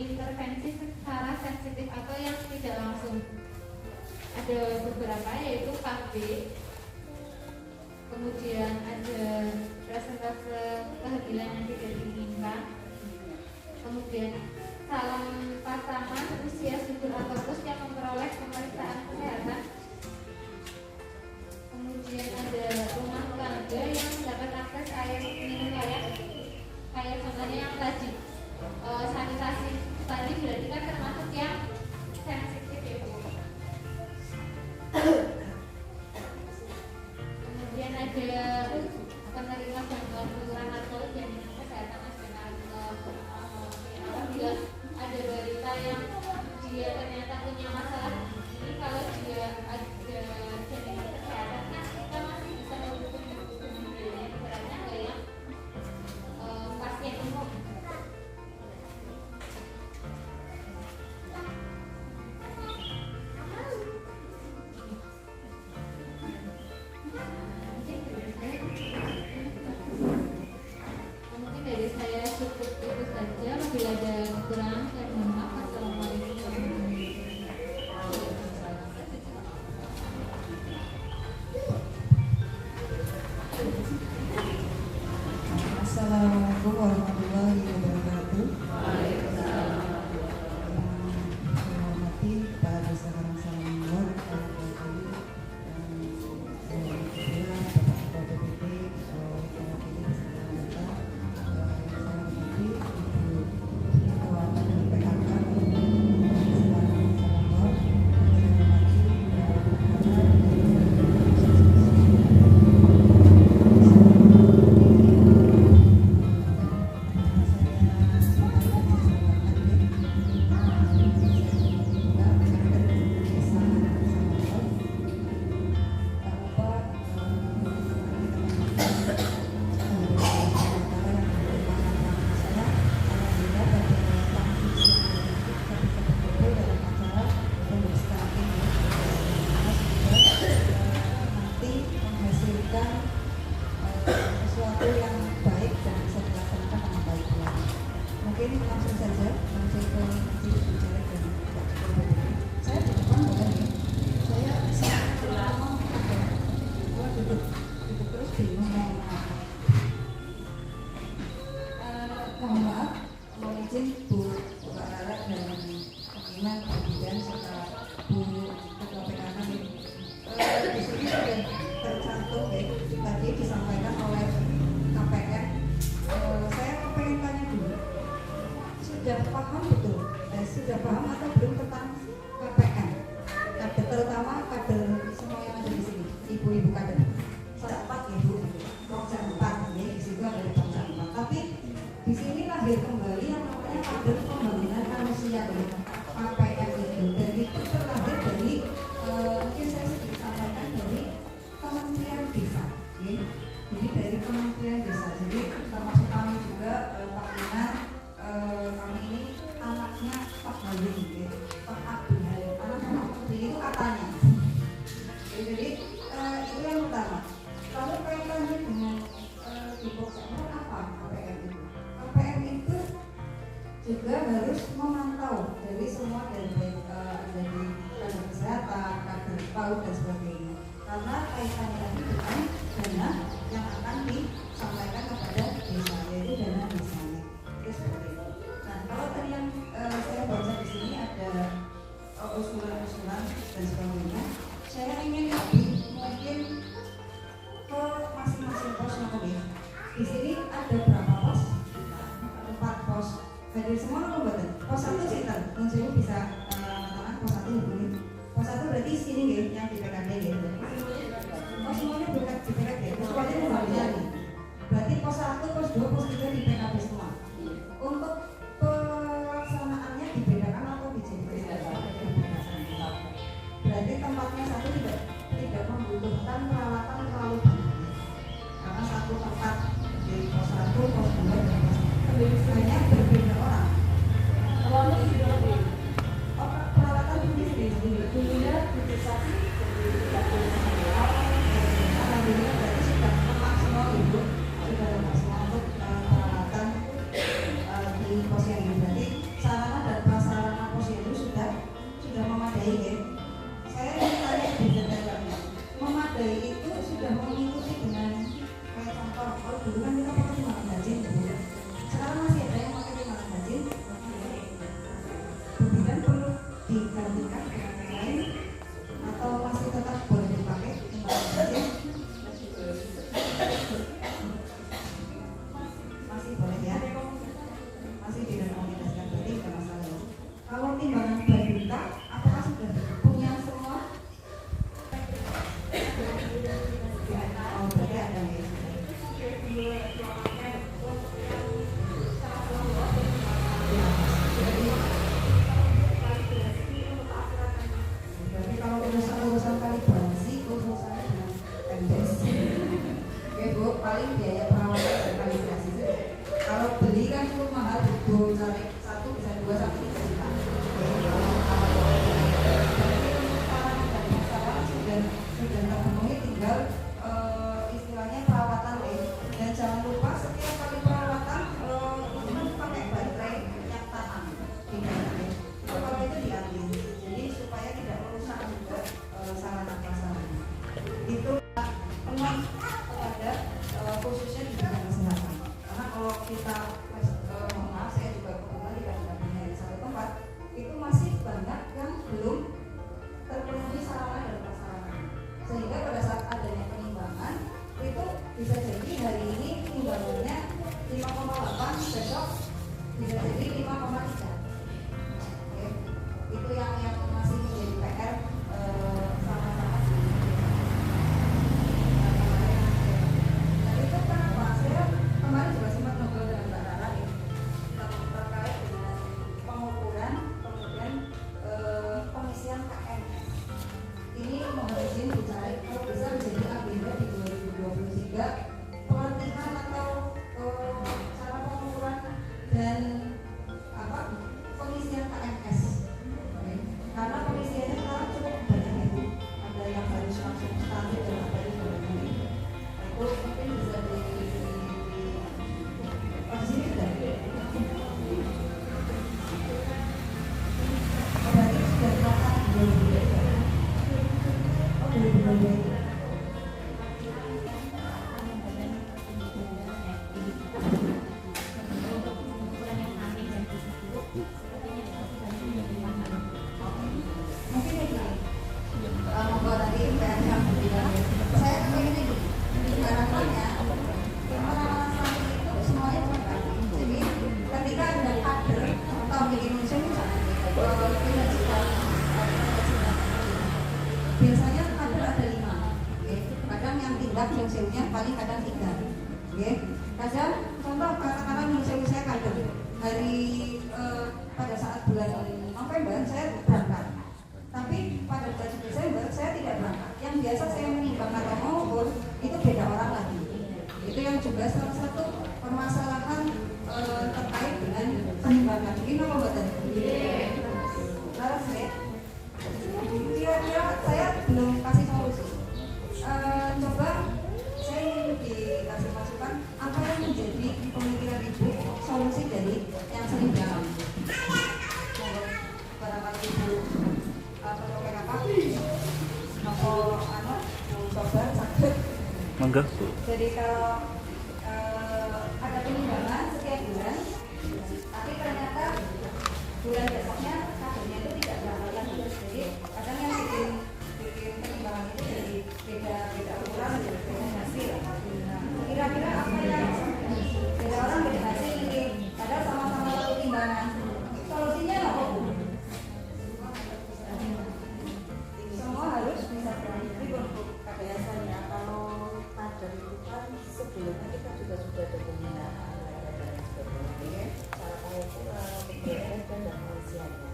intervensi secara sensitif atau yang tidak langsung. Ada beberapa yaitu KB, kemudian ada persentase kehamilan yang tidak diinginkan, kemudian salam pasangan usia subur atau plus yang memperoleh pemeriksaan kesehatan, kemudian ada rumah tangga yang mendapat akses air minum layak, kayak contohnya yang tadi sanitasi tadi berarti kan termasuk yang sensitif ya Bu. Kemudian ada penerima bantuan kelurahan atau jaminan kesehatan nasional. Apabila ada balita yang dia ternyata punya masalah ini, kalau dia ada jaminan kesehatan kan kita masih bisa mendukung biayanya, ibaratnya nggak yang pasien umum. Mungkin dari saya cukup itu saja. Bila ada kekurangan saya mohon maaf. Assalamualaikum warahmatullahi wabarakatuh. Assalamualaikum warahmatullahi wabarakatuh. Saya hormati Pak Desa Karangsalam Luar, Bapak Ketua BPT, mungkin langsung saja langsung ke bicara dan saya di depan boleh ya. Saya ngomong gua duduk terus bingung mau ngomong apa. Mohon maaf, mohon izin Bu Mbak Rara dan pimpinan kemudian serta Bu Ketua PKK. Di sini sudah tercantum ya, tadi disampaikan oleh KPM. Saya pengen tanya dulu, sudah paham betul, sudah paham atau belum tentang KPM? Kader, terutama kader semua yang ada di sini, ibu-ibu kader. Saya 4 ya Bu, Pokja 4 ya, di situ ada Pokja 4. Tapi di sini lahir kembali yang namanya kader pembangunan manusia ya, KPM itu. Dan itu terlahir dari mungkin saya sedikit sampaikan dari Kementerian Desa. Ya. Jadi dari Kementerian Desa. Jadi termasuk kami juga Pak Inan, kami ini anaknya Pak Halim, ya. Pak Abdul Halim, anak Pak Menteri itu katanya. Ya, jadi itu yang pertama. Lalu kaitannya dengan di Pokja apa KPM itu? KPM itu juga harus memantau dari semua dari kader kesehatan, kader PAUD dan sebagainya. Karena kaitannya tadi dengan dana yang akan disampaikan kepada desa, yaitu dana desanya. Itu seperti itu. Nah, kalau tadi yang saya baca di sini ada usulan-usulan dan sebagainya, saya ingin lebih mungkin ke masing-masing pos ya. Di sini ada berapa pos? 4 pos. Hadir semua atau buatan? Pos 1 cinta, Nunjuk bisa mengatakan pos 1 hubungi. Pos 1 berarti sini ya, yang di PKD ya. Pos semuanya berkat di PKD, kecuali pembagian nih. Berarti pos 1, pos 2, pos 3 di PKB semua. Untuk pelaksanaannya dibedakan atau dijadikan? Berarti tempatnya satu tidak membutuhkan peralatan terlalu banyak. Karena satu tempat di pos 1, pos 2, dan pos 3 hanya berbeda orang. Peralatan ini sendiri, dulunya dipisahkan alhamdulillah berarti sudah maksimal ibu, sudah maksimal untuk peralatan di pos yang ini. Berarti sarana dan prasarana pos itu sudah memadai ya. Saya ingin tanya di detailnya, memadai itu sudah mengikuti dengan kayak contoh, kalau dulu kan kita pakai timbangan gajin dulu. Sekarang masih ada yang pakai timbangan gajin, kemudian perlu digantikan dengan yang lain atau masih tetap boleh dipakai timbangan gajin? Masih boleh ya, masih direkomendasikan, berarti tidak masalah ya. Kalau timbangan badunta, apakah sudah punya semua? Oh, berarti ada ya. Berarti kalau urusan kalibrasi, urusannya dengan MDS. Oke Bu, paling biaya perawatan dan kalibrasi itu. Kalau beli kan cukup mahal, Bu, cari 1 bisa 2 sampai 3 juta. Berarti untuk sarana dan prasarana sudah terpenuhi, tinggal istilahnya perawatan ya. Dan jangan lupa setiap kali perawatan itu pakai baterai yang tahan di dalamnya. Kalau itu diambil, jadi supaya tidak merusak juga sarana prasarana. Itu penuh kepada khususnya di bidang kesehatan. Karena kalau kita mohon maaf, saya juga kebetulan tidak punya di satu tempat, itu masih banyak yang belum terpenuhi sarana dan prasarana. Sehingga pada saat adanya penimbangan itu bisa jadi hari ini timbangannya 5,8, besok bisa jadi 5,3. Oke. Itu yang masih menjadi PR sama-sama di dan itu kenapa saya kemarin juga sempat ngobrol dengan Mbak Rara ya, terkait dengan pengukuran kemudian pengisian KMS. Ini mohon izin dicari kalau bisa menjadi agenda di 2023 pelatihan atau cara pengukuran dan sehingga nyun sewunya paling kadang 3. Oke, kadang contoh katakanlah nyun sewu saya kader hari pada saat bulan November saya berangkat, tapi pada bulan Desember saya tidak berangkat. Yang biasa saya menimbang atau mengukur itu beda orang lagi. Itu yang juga salah satu permasalahan terkait dengan penimbangan. Ini apa buatan? Terus ya, kira-kira saya belum kasih solusi. Coba saya ingin dikasih masukan apa yang menjadi pemikiran ibu solusi dari yang sering dialami. Barangkali ibu pengen apa? Nopo coba sakit. Mangga. Jadi kalau ada penimbangan setiap bulan, tapi ternyata bulan besoknya kadernya itu tidak berangkat lagi. Jadi kadang yang bikin penimbangan itu jadi beda ukuran, beda hasil. Nah, kira-kira apa yang beda orang beda hasil ini? Padahal sama-sama satu timbangan. Solusinya apa Bu? Semua harus bisa berarti untuk biasanya kalau kader itu kan sebelumnya kita juga sudah ada pembinaan dan sebagainya, cara pengukuran, PGS dan manusianya.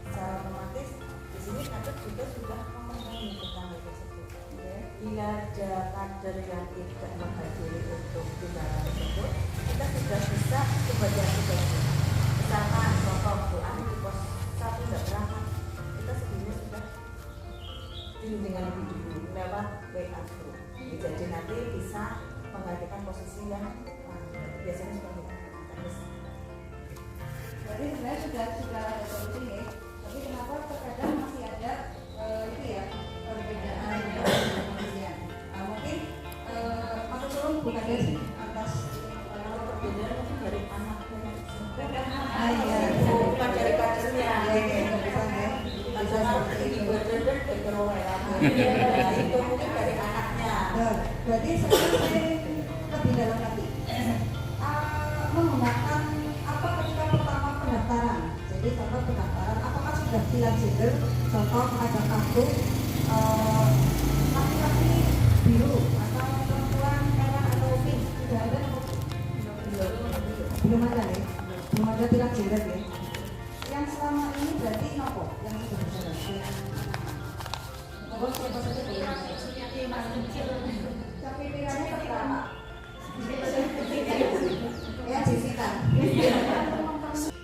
Secara otomatis di sini kader juga sudah memenuhi tentang hal tersebut. Bila ada kader yang tidak menghadiri untuk pembinaan tersebut, kita sudah bisa kebagian tugasnya. Misalkan contoh Bu Ani di pos 1 tidak berangkat, kita sebelumnya sudah dengan lebih dulu lewat WA group. Jadi nanti bisa menggantikan posisi yang biasanya seperti itu. Jadi sebenarnya sudah ada solusi nih. Tapi kenapa terkadang masih ada itu ya perbedaan manusia. Mungkin Pak Sulung bukan dari atas kalau perbedaan mungkin dari anaknya. Bukan dari kadernya. Itu mungkin dari anaknya. Berarti sekarang saya lebih dalam lagi menggunakan apa ketika pertama pendaftaran. Jadi contoh pendaftaran apakah sudah bilang gender, contoh ada kartu laki-laki biru atau perempuan merah atau pink, sudah ada? Belum ada ya? Belum ada bilang gender ya? Yang selama ini berarti nopo yang sudah berjalan. Oh, siapa saja boleh. Tapi pilihannya pertama. Ya, Jessica.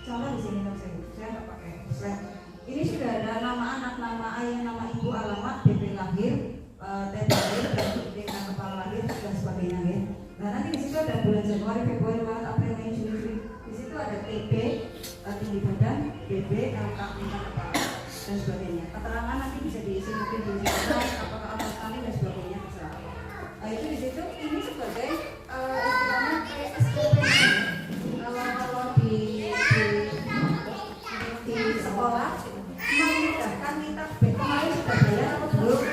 Contoh di sini dong saya nggak pakai slide. Ini sudah ada nama anak, nama ayah, nama ibu, alamat, BP lahir, tanda lahir, dengan kepala lahir dan sebagainya ya. Nah nanti di situ ada bulan Januari, Februari, Maret, April, Mei, Juni, Juli. Di situ ada TB, tinggi badan, BB, LK, tingkat kepala dan sebagainya. Keterangan nanti bisa diisi mungkin di sini, apakah atas kami dan sebagainya terserah. Nah itu di situ ini sebagai istilahnya kayak SPP. Kalau di sekolah memudahkan kita kemarin sudah bayar atau belum?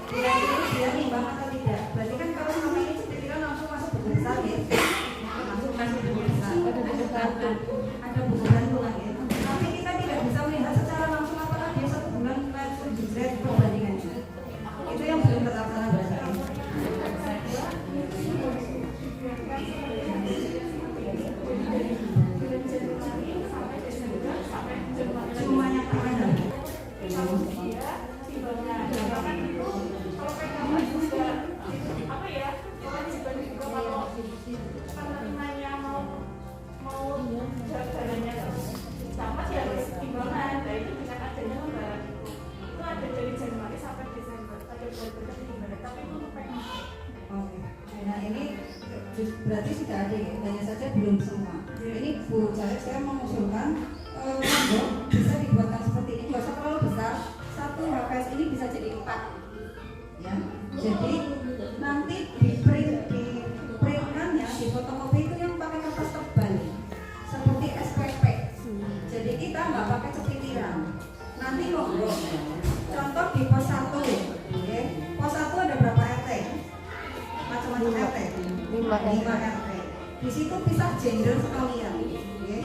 Kira-kira dia nimbang atau tidak? Berarti kan kalau sama ini kira-kira langsung masuk buku besar ya? Langsung masuk buku besar. Ada buku kandungan ya. Tapi kita tidak bisa melihat secara langsung apakah dia 1 bulan juzret perbandingannya. Itu yang belum terlaksana berarti. Semuanya terkadang. Kalau dia timbangnya kan itu kalau pegangan juga apa ya? Kewajiban juga kalau penerimanya mau jalannya sama sih harus timbangan. Nah itu dengan adanya lembaran itu ada dari Januari sampai Desember ada bulan-bulan timbangan tapi itu untuk pegangan. Oke. Nah ini berarti sudah ada ya, hanya saja belum semua. Ini Bu Caleg saya mengusulkan bisa dibuatkan seperti ini, nggak usah terlalu besar. Satu HKS ini bisa jadi 4 ya. Jadi nanti di printkannya di fotokopi itu yang pakai kertas tebal seperti SPP. Jadi kita nggak pakai cepitiran. Nanti monggo. Contoh di pos 1 ya. Pos 1 ada berapa RT? Macam-macam RT. 5 RT. Di situ pisah gender sekalian. Ya.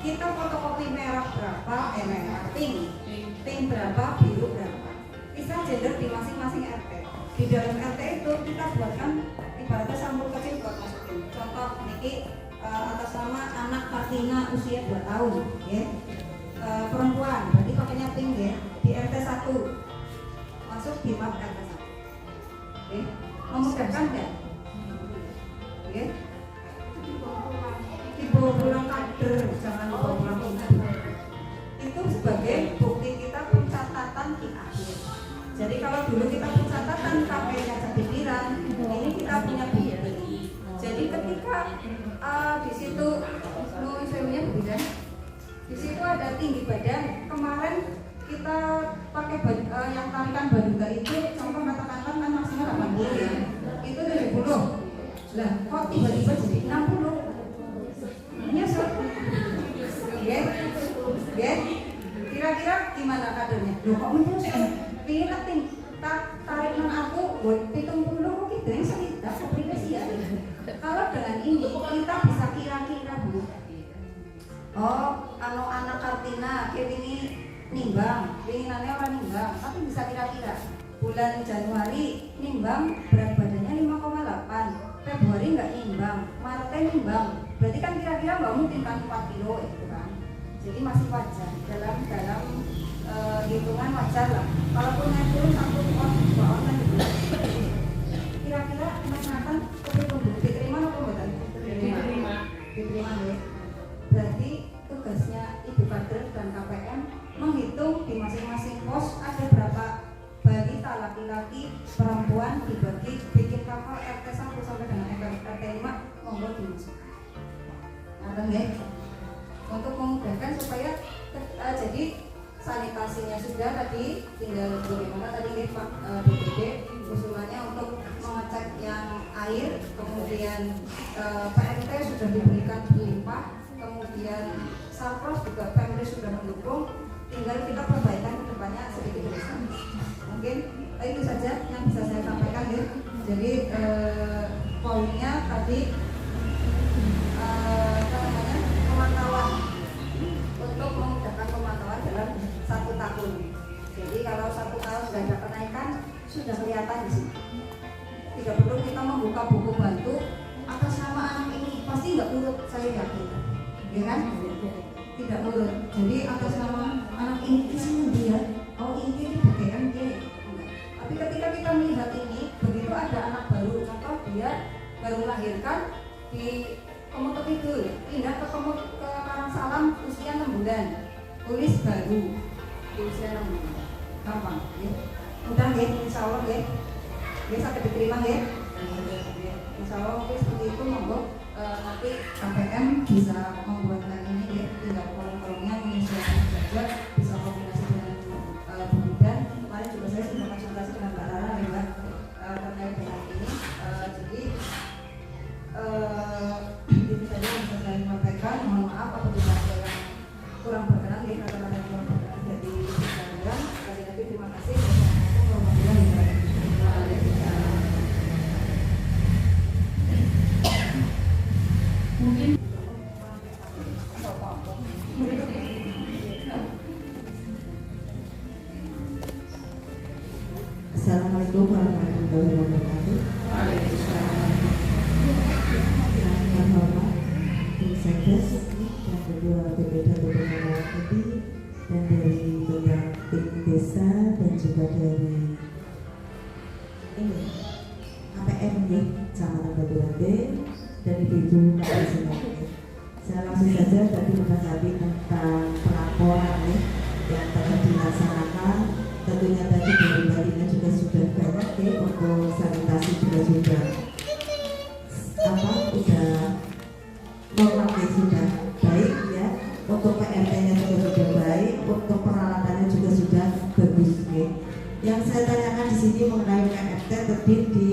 Kita fotokopi merah berapa, merah pink berapa, biru berapa. Pisah gender di masing-masing RT. di dalam RT itu kita buatkan ibaratnya sampul kecil buat masukin. Contoh niki atas nama anak Kartina usia 2 tahun, ya. Perempuan, berarti pakainya pink ya. Di RT 1 masuk di map RT 1. Oke, memudahkan nggak? Oke. Dibawa pulang kader, jangan dibawa pulang kader. Itu sebagai bukti kita pencatatan di akhir. Jadi kalau dulu kita pencatatan KPK pikiran, ini kita punya bukti. Jadi ketika di situ semuanya berbeda. Di situ ada tinggi badan. Kemarin kita pakai yang tarikan balita itu, contoh katakanlah kan maksimal 80 ya. Itu 70. Lah, kok tiba-tiba jadi 60? Nyesek. Ya. Ya. Kira-kira gimana kadernya? Loh kok menyesek? Pilih keting tarik nang aku, buat 70 kok kita yang sekitar aplikasi ya. Kalau dengan ini kita bisa kira-kira Bu. Oh, kalau anak Kartina kayak ini nimbang, keinginannya orang nimbang, tapi bisa kira-kira bulan Januari nimbang berat badannya 5,8, Februari nggak nimbang, Maretnya nimbang, berarti kan kira-kira nggak mungkin kan 4 kilo itu kan, jadi masih wajar dalam hitungan wajar lah. Kalaupun naik turun 1 on 2 on kan gitu. Kira-kira Mas Nathan diterima apa buatan? Diterima ya. Berarti tugasnya Ibu Kader dan KPM menghitung di masing-masing pos ada berapa balita laki-laki, perempuan dibagi, bikin kapal RT 1 sampai dengan RT 5 monggo dimasukkan. Nah, ya. Untuk memudahkan supaya jadi sanitasinya sudah tadi, tinggal bagaimana tadi Pak BPD usulannya untuk mengecek yang air, kemudian PMT sudah diberikan berlimpah, kemudian Sarpros juga Pemda sudah mendukung, tinggal kita perbaikan ke depannya sedikit demi sedikit. Mungkin itu saja yang bisa saya sampaikan ya. Jadi poinnya tadi pemantauan untuk memudahkan pemantauan dalam 1 tahun. Jadi kalau 1 tahun sudah ada kenaikan sudah kelihatan di sini. Tidak perlu kita membuka buku bantu atas nama anak ini pasti nggak urut, saya yakin, ya kan? Tidak urut. Jadi atas nama anak ini sini dia, oh ini pakaian dia. Tapi ketika kita melihat ini, begitu ada anak baru, contoh dia baru melahirkan di Komodo Kidul, pindah ke Karangsalam usia 6 bulan, tulis baru di usia 6 bulan, gampang, ya. Mudah ya, insya Allah ya, ya sampai diterima ya. Insya Allah mungkin seperti itu, monggo nanti KPM bisa membuatkan ini ya, tinggal kolom-kolomnya menyesuaikan saja, bisa kombinasi dengan Bu Bidan. Kemarin juga saya sudah konsultasi dengan Mbak Rara ya Mbak terkait dengan ini. Jadi ini saja yang bisa saya sampaikan. Mohon maaf apabila ada yang kurang berkenan ya, kata-kata yang kurang berkenan dari sekalian. Sekali lagi terima kasih. Wassalamualaikum warahmatullahi wabarakatuh. Mungkin Assalamualaikum warahmatullahi wabarakatuh. Yang hormat Tim Satgas dan kedua BPD BPD dan dari pihak tim desa dan juga dari ini KPM ya, Kecamatan Baturanti dan ibu-ibu Kapolsek. Saya langsung saja tadi menanggapi tentang pelaporan ya, yang telah dilaksanakan. Tentunya tadi dari Balina juga sudah banyak ya, untuk sanitasi juga sudah normal ya, sudah baik ya, untuk PRT-nya juga sudah baik, untuk peralatannya juga sudah bagus ya. Yang saya tanyakan di sini mengenai PRT terdiri di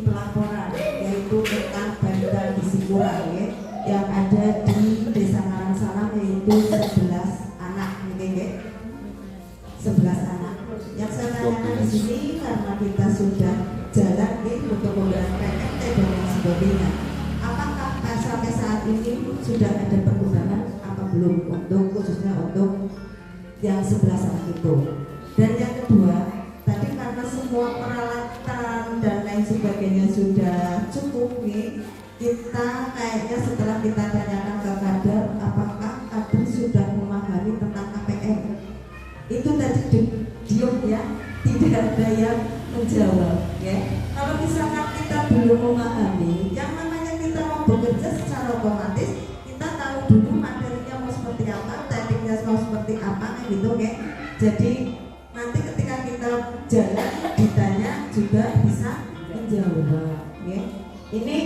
pelaporan, yaitu tentang bantal gizi kurang ya, yang ada di Desa Karangsalam, yaitu 11 anak ya, 11 anak. Yang saya tanyakan di sini karena kita sudah jalan untuk memberikan PRT dan lain sebagainya. Apakah sampai saat ini sudah ada perkembangan apa belum untuk khususnya untuk yang 11 anak itu? Dan yang kedua, tadi karena semua peralatan kita kayaknya setelah kita tanyakan ke kader, apakah kader sudah memahami tentang KPM? Itu tadi diam ya, tidak ada yang menjawab ya. Kalau misalkan kita belum memahami, yang namanya kita mau bekerja secara otomatis, kita tahu dulu materinya mau seperti apa, tekniknya mau seperti apa, kan gitu ya. Jadi nanti ketika kita jalan ditanya juga bisa menjawab ya. Ini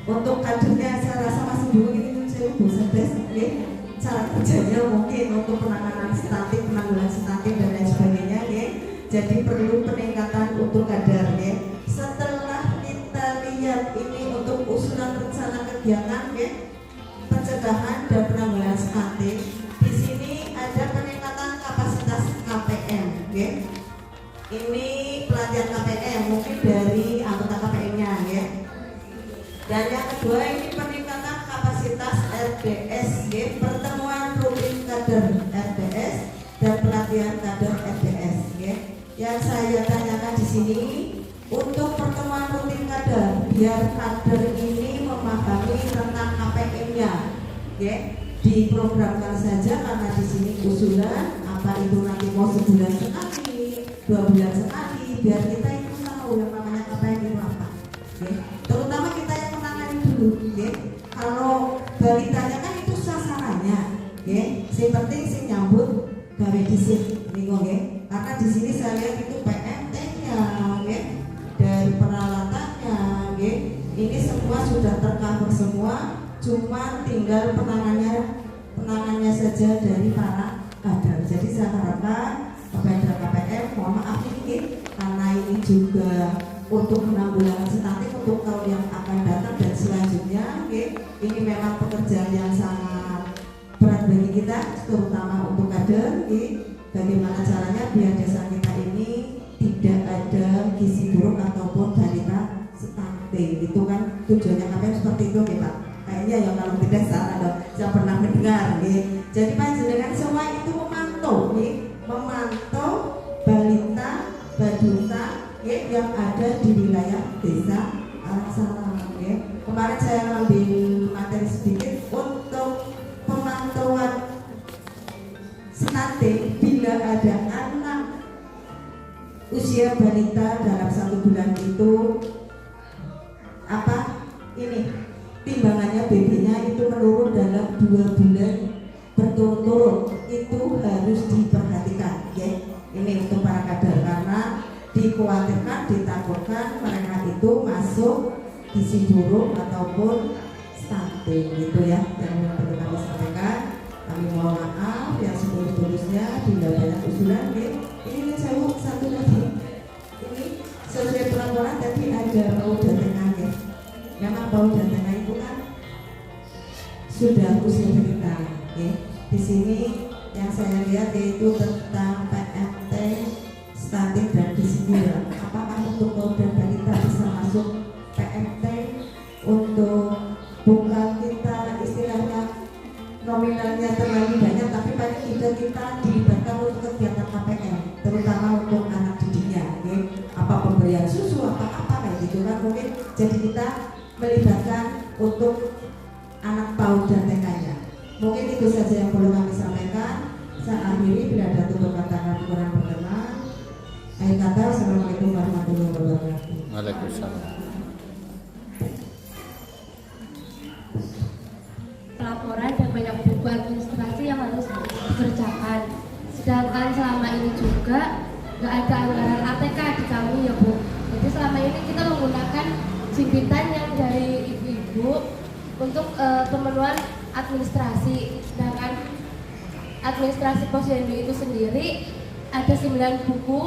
untuk kadernya saya rasa masih dulu ini saya bosan deh ya. Cara kerjanya mungkin untuk penanganan stunting, penanggulangan stunting dan lain sebagainya ya. Jadi perlu peningkatan untuk kader ya. Setelah kita lihat ini untuk usulan rencana kegiatan ya, pencegahan dan penanggulangan stunting, di sini ada peningkatan kapasitas KPM ya. Ini pelatihan KPM mungkin dari anggota KPM-nya ya. Dan yang kedua ini peningkatan kapasitas RDS ya, pertemuan rutin kader RDS dan pelatihan kader RDS ya. Yang saya tanyakan di sini untuk pertemuan rutin kader, biar kader ini memahami tentang KPM-nya ya. Diprogramkan saja karena di sini usulan apa itu nanti mau sebulan sekali, 2 bulan sekali, biar kita itu tahu yang namanya KPM itu apa ya. Terutama kita yang menangani dulu ya. Kalau balitanya kan itu sasarannya ya. Yang penting sih nyambut gawe disit niku ya. Karena di sini saya lihat itu PMT-nya ya, dari peralatannya ya. Ini semua sudah tercover semua, cuma tinggal penangannya saja dari para kader. Jadi saya harapkan kepada KPM, mohon maaf ini karena ini juga untuk penanggulangan stunting untuk tahun yang akan datang dan selanjutnya okay. Ini memang pekerjaan yang sangat berat bagi kita, terutama untuk kader okay. Bagaimana caranya biar desa kita ini tidak ada gizi buruk ataupun balita stunting, itu kan tujuannya KPM seperti itu okay, Pak. Kayaknya ya kalau tidak salah dong, saya pernah mendengar okay. Jadi panjenengan semua itu memantau okay. Memantau balita baduta ya, yang ada di wilayah desa Alasara ya. Kemarin saya ambil materi sedikit untuk pemantauan stunting bila ada anak usia balita dalam 1 bulan itu apa ini timbangannya BB-nya itu menurun dalam 2 bulan berturut-turut, itu harus diperhatikan ya. Ini untuk para kader karena dikhawatirkan, ditakutkan mereka itu masuk gizi buruk ataupun stunting gitu ya. Yang perlu kami sampaikan, kami mohon maaf yang setulus-tulusnya bila banyak usulan ya. Ini menjawab satu lagi, ini sesuai pelaporan tadi ada bau dan tengah ya. Memang bau dan tengah itu kan sudah usia kita ya. Di sini yang saya lihat yaitu tentang PMT stunting dan gizi buruk. Apakah untuk bau dan balita bisa masuk PMT? Untuk bukan kita istilahnya nominalnya terlalu banyak, tapi paling tidak kita dilibatkan untuk kegiatan KPM, terutama untuk anak didiknya ya. Apa pemberian susu, apa kayak gitu kan mungkin. Jadi kita melibatkan untuk anak PAUD dan TK-nya. Mungkin itu saja yang perlu kami sampaikan. Saya akhiri bila ada tutur kata kurang berkenan. Akhir kata, assalamualaikum warahmatullahi wabarakatuh. Waalaikumsalam. Pelaporan dan banyak buku administrasi yang harus dikerjakan. Sedangkan selama ini juga nggak ada anggaran ATK di kami ya Bu. Jadi selama ini kita menggunakan jimpitan yang dari ibu-ibu untuk pemenuhan administrasi. Sedangkan administrasi posyandu itu sendiri ada 9 buku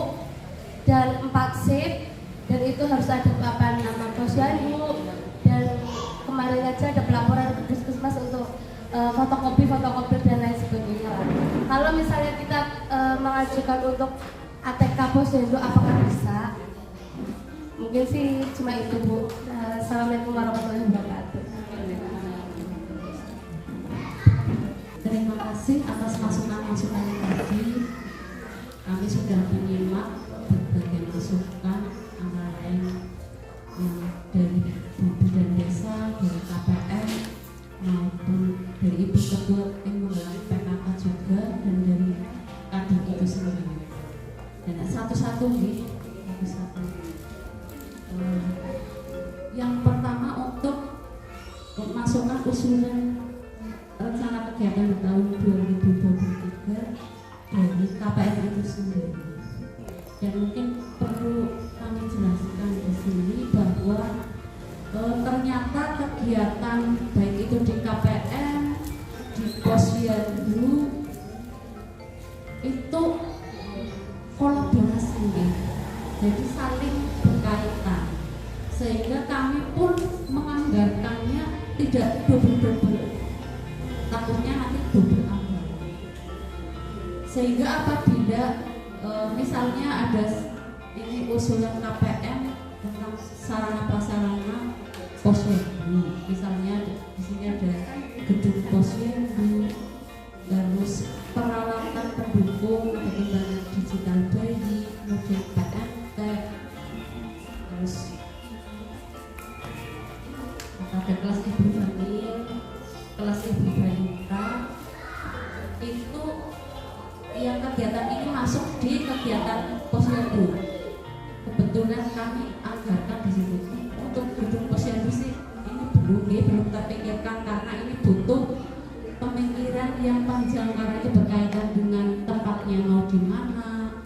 dan 4 shift, dan itu harus ada papan nama posyandu, dan kemarin aja ada pelaporan ke puskesmas untuk fotokopi dan lain sebagainya. Kalau misalnya kita mengajukan untuk ATK posyandu, apakah bisa? Mungkin sih cuma itu Bu. Assalamualaikum warahmatullahi wabarakatuh. Terima kasih atas masukan-masukannya tadi. Kami sudah menyimak berbagai masukan antara lain yang dari Budi dan Desa, dari satu nih, bagus satu. Yang pertama untuk masukkan usulan rencana kegiatan di tahun 2023 dari KPM itu sendiri. Dan mungkin perlu kami jelaskan di sini bahwa ternyata kegiatan baik itu di KPM, di Posyandu itu kolaborasi, jadi saling berkaitan, sehingga kami pun menganggarkannya tidak double-double, takutnya nanti double anggaran. Sehingga apabila misalnya ada ini usulan KPM tentang sarana prasarana Posyandu, misalnya di sini ada gedung Posyandu, terus peralatan pendukung perkembangan digital bayi, kemudian PMT, terus ada kelas ibu hamil, kelas ibu balita. Itu yang kegiatan ini masuk di kegiatan Posyandu. Kebetulan kami anggarkan di situ. Untuk gedung Posyandu sih ini belum terpikirkan karena ini butuh pemikiran yang panjang karena itu berkaitan dengan tempatnya mau di mana.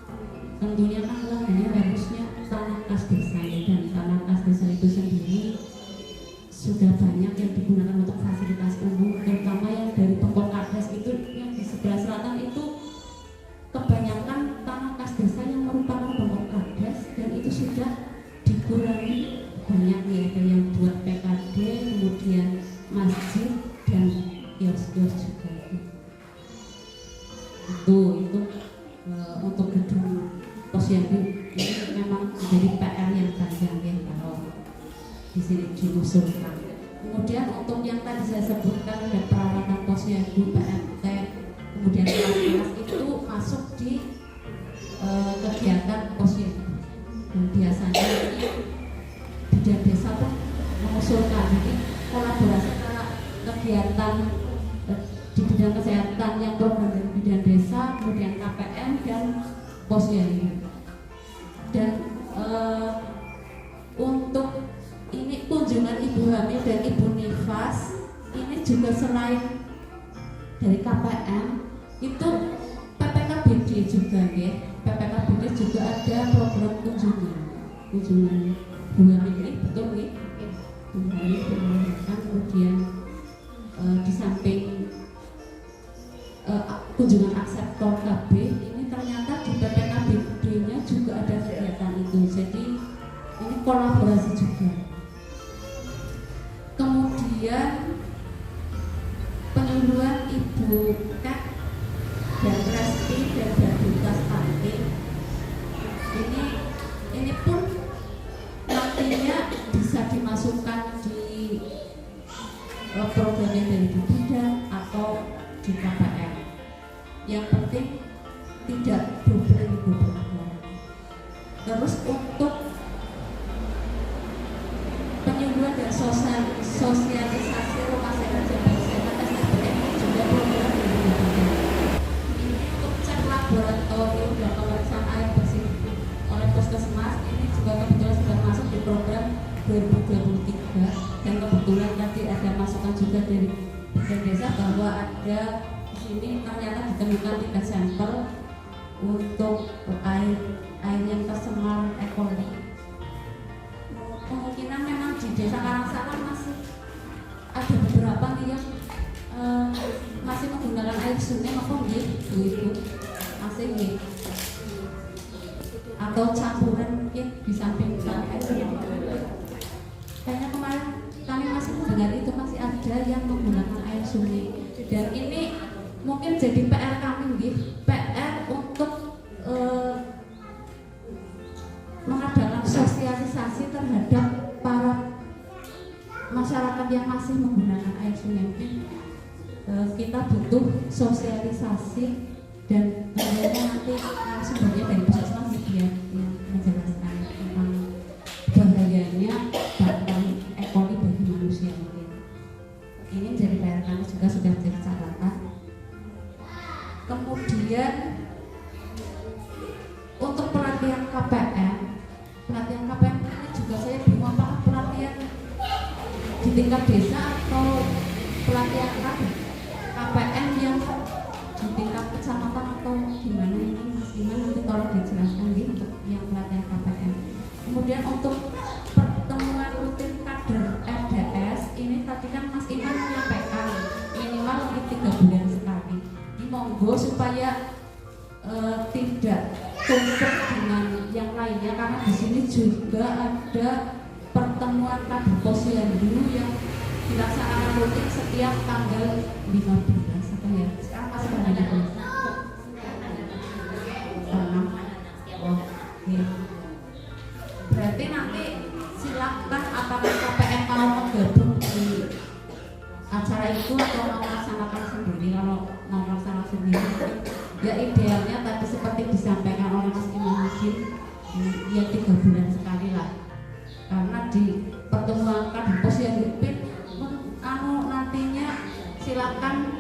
Tentunya kan lahannya harusnya tanah kas desa, dan tanah kas desa itu sendiri sudah banyak yang digunakan untuk fasilitas umum, terutama yang dari Pokok Kades itu yang di sebelah selatan itu kebanyakan tanah kas desa yang merupakan Pokok Kades, dan itu sudah dikurangi banyak ya, ada yang buat PKD, kemudian masjid dan kios-kios juga. Itu untuk gedung Posyandu ini memang menjadi PR yang panjang ya kalau di sini diusulkan. Kemudian untuk yang tadi saya sebutkan ada peralatan Posyandu, PMT, kemudian kelas-kelas itu masuk di kegiatan Posyandu. Dan biasanya ini bidan desa pun mengusulkan, jadi kolaborasi antara kegiatan di bidang kesehatan yang program dari bidan desa, kemudian KPM dan Posyandu. Dan untuk ini kunjungan ibu hamil dan ibu nifas ini juga selain dari KPM itu PPKBD juga ya. PPKBD juga ada program kunjungan ibu hamil ini, betul ya? Ibu hamil melahirkan, kemudian di samping kunjungan akseptor KB ini ternyata di PPKBD-nya juga ada kegiatan itu. Jadi ini kolaborasi juga. Kemudian penyuluhan ibu kak dan resti dan gratuitas stunting ini pun nantinya bisa dimasukkan di programnya dari bidan atau di KPM. Yang penting tidak double anggaran. Terus untuk penyuluhan dan sosialisasi rumah sakit jabatan kesehatan SDPM ini juga program dari bidan. Ini untuk cek laboratorium dan pemeriksaan air bersih oleh puskesmas ini juga kebetulan sudah masuk di program 2023, dan kebetulan tadi ada masukan juga dari bidan desa bahwa ada ini ternyata ditemukan 3 sampel untuk air yang tercemar E. coli. Kemungkinan memang di desa Karangsalam masih ada beberapa yang masih menggunakan air sungai maupun ibu masih nggih, atau campuran mungkin di samping air. Kayaknya kemarin kami masih mendengar itu masih ada yang menggunakan air sungai, dan ini mungkin jadi PR kami nggih, PR untuk mengadakan sosialisasi terhadap para masyarakat yang masih menggunakan air sungai. Mungkin kita butuh sosialisasi, dan tentunya nanti sumbernya dari puskesmas dia yang menjelaskan tentang bahayanya bakteri E. coli bagi manusia. Mungkin ini jadi PR kami juga sudah menjadi catatan. Kemudian untuk pelatihan pelatihan KPM ini juga saya bingung apakah pelatihan di tingkat desa atau pelatihan KPM yang di tingkat kecamatan atau gimana ini Mas Iman, nanti tolong dijelaskan gitu untuk yang pelatihan KPM. Kemudian untuk pertemuan rutin kader RDS ini tadi kan Mas Iman menyampaikan minimal 3 bulan sekali. Ini monggo supaya tidak tumpuk dengan yang lainnya, karena di sini juga ada pertemuan kader posyandu yang dilaksanakan rutin setiap tanggal 15 apa ya? Sekarang masih banyak ya? Berarti nanti silakan apakah KPM mau menggabung di acara itu atau mau melaksanakan sendiri. Kalau mau melaksanakan sendiri ya idealnya tadi seperti disampaikan oleh Mas Imanuddin ya 3 bulan sekali lah, karena di pertemuan kader posyandu nantinya silakan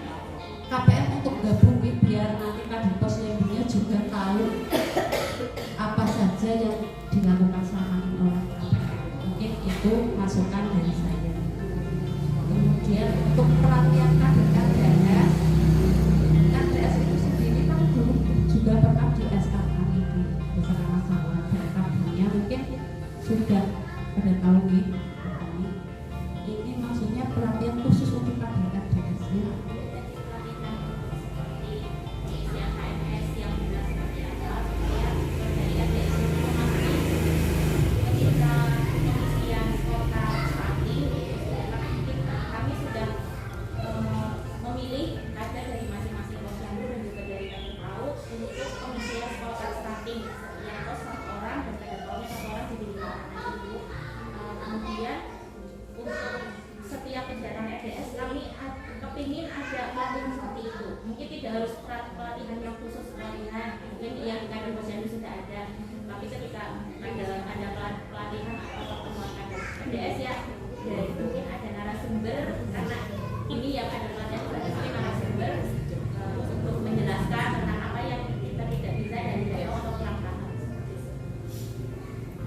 KPM untuk gabung biar nanti kader posyandunya juga tahu apa saja yang dilakukan selama ini oleh KPM. Mungkin itu masukan dari saya. Kemudian untuk pelatihan kader RDS itu sendiri kan dulu juga pernah di SKK itu bersama masalah dan kadernya mungkin sudah pada tahu nih. Ini maksudnya pelatihan khusus untuk kader RDS ya.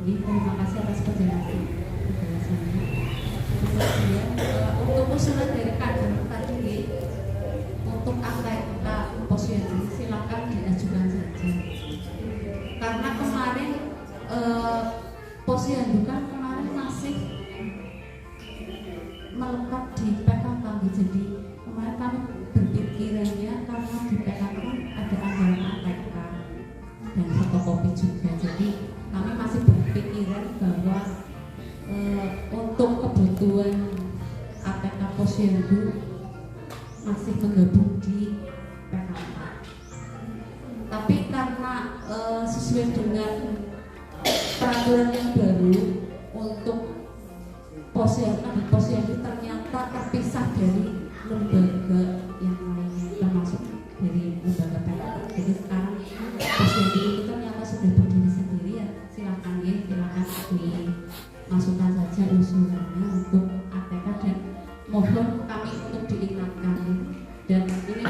Terima kasih atas penjelasannya. Untuk usulan dari kader tadi untuk angka posyandu silakan diajukan saja. Karena kemarin posyandu kan kemarin masih melekat di PKK, jadi kemarin kami berpikirannya karena di PKK ada anggaran ATK dan fotokopi juga, jadi kami masih berpikiran bahwa untuk kebutuhan ATK posyandu masih menggabung di PKK. Tapi karena sesuai dengan peraturan yang baru untuk posyandu ternyata terpisah dari lembaga yang lainnya, termasuk dari lembaga PKK. Jadi sekarang posyandu itu ternyata sudah berdiri sendiri ya. Silakan dimasukkan saja usulannya untuk ATK dan mohon kami untuk diingatkan. Dan ini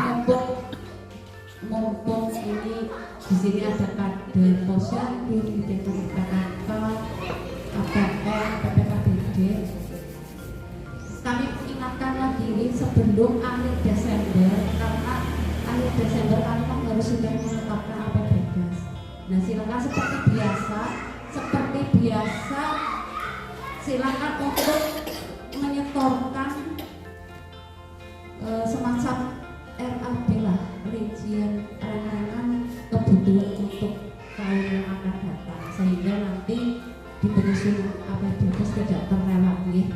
mumpung ini di sini ada kader posyandu, di PKK, KPM, PPKBD. Kami ingatkan lagi ini sebelum akhir Desember, karena akhir Desember kami harus sudah menetapkan APBDes. Nah silakan seperti biasa silakan untuk menyetorkan semacam RAB lah, rincian rancangan kebutuhan untuk tahun yang akan datang, sehingga nanti di penyusunan APBDes tidak terlewat nih.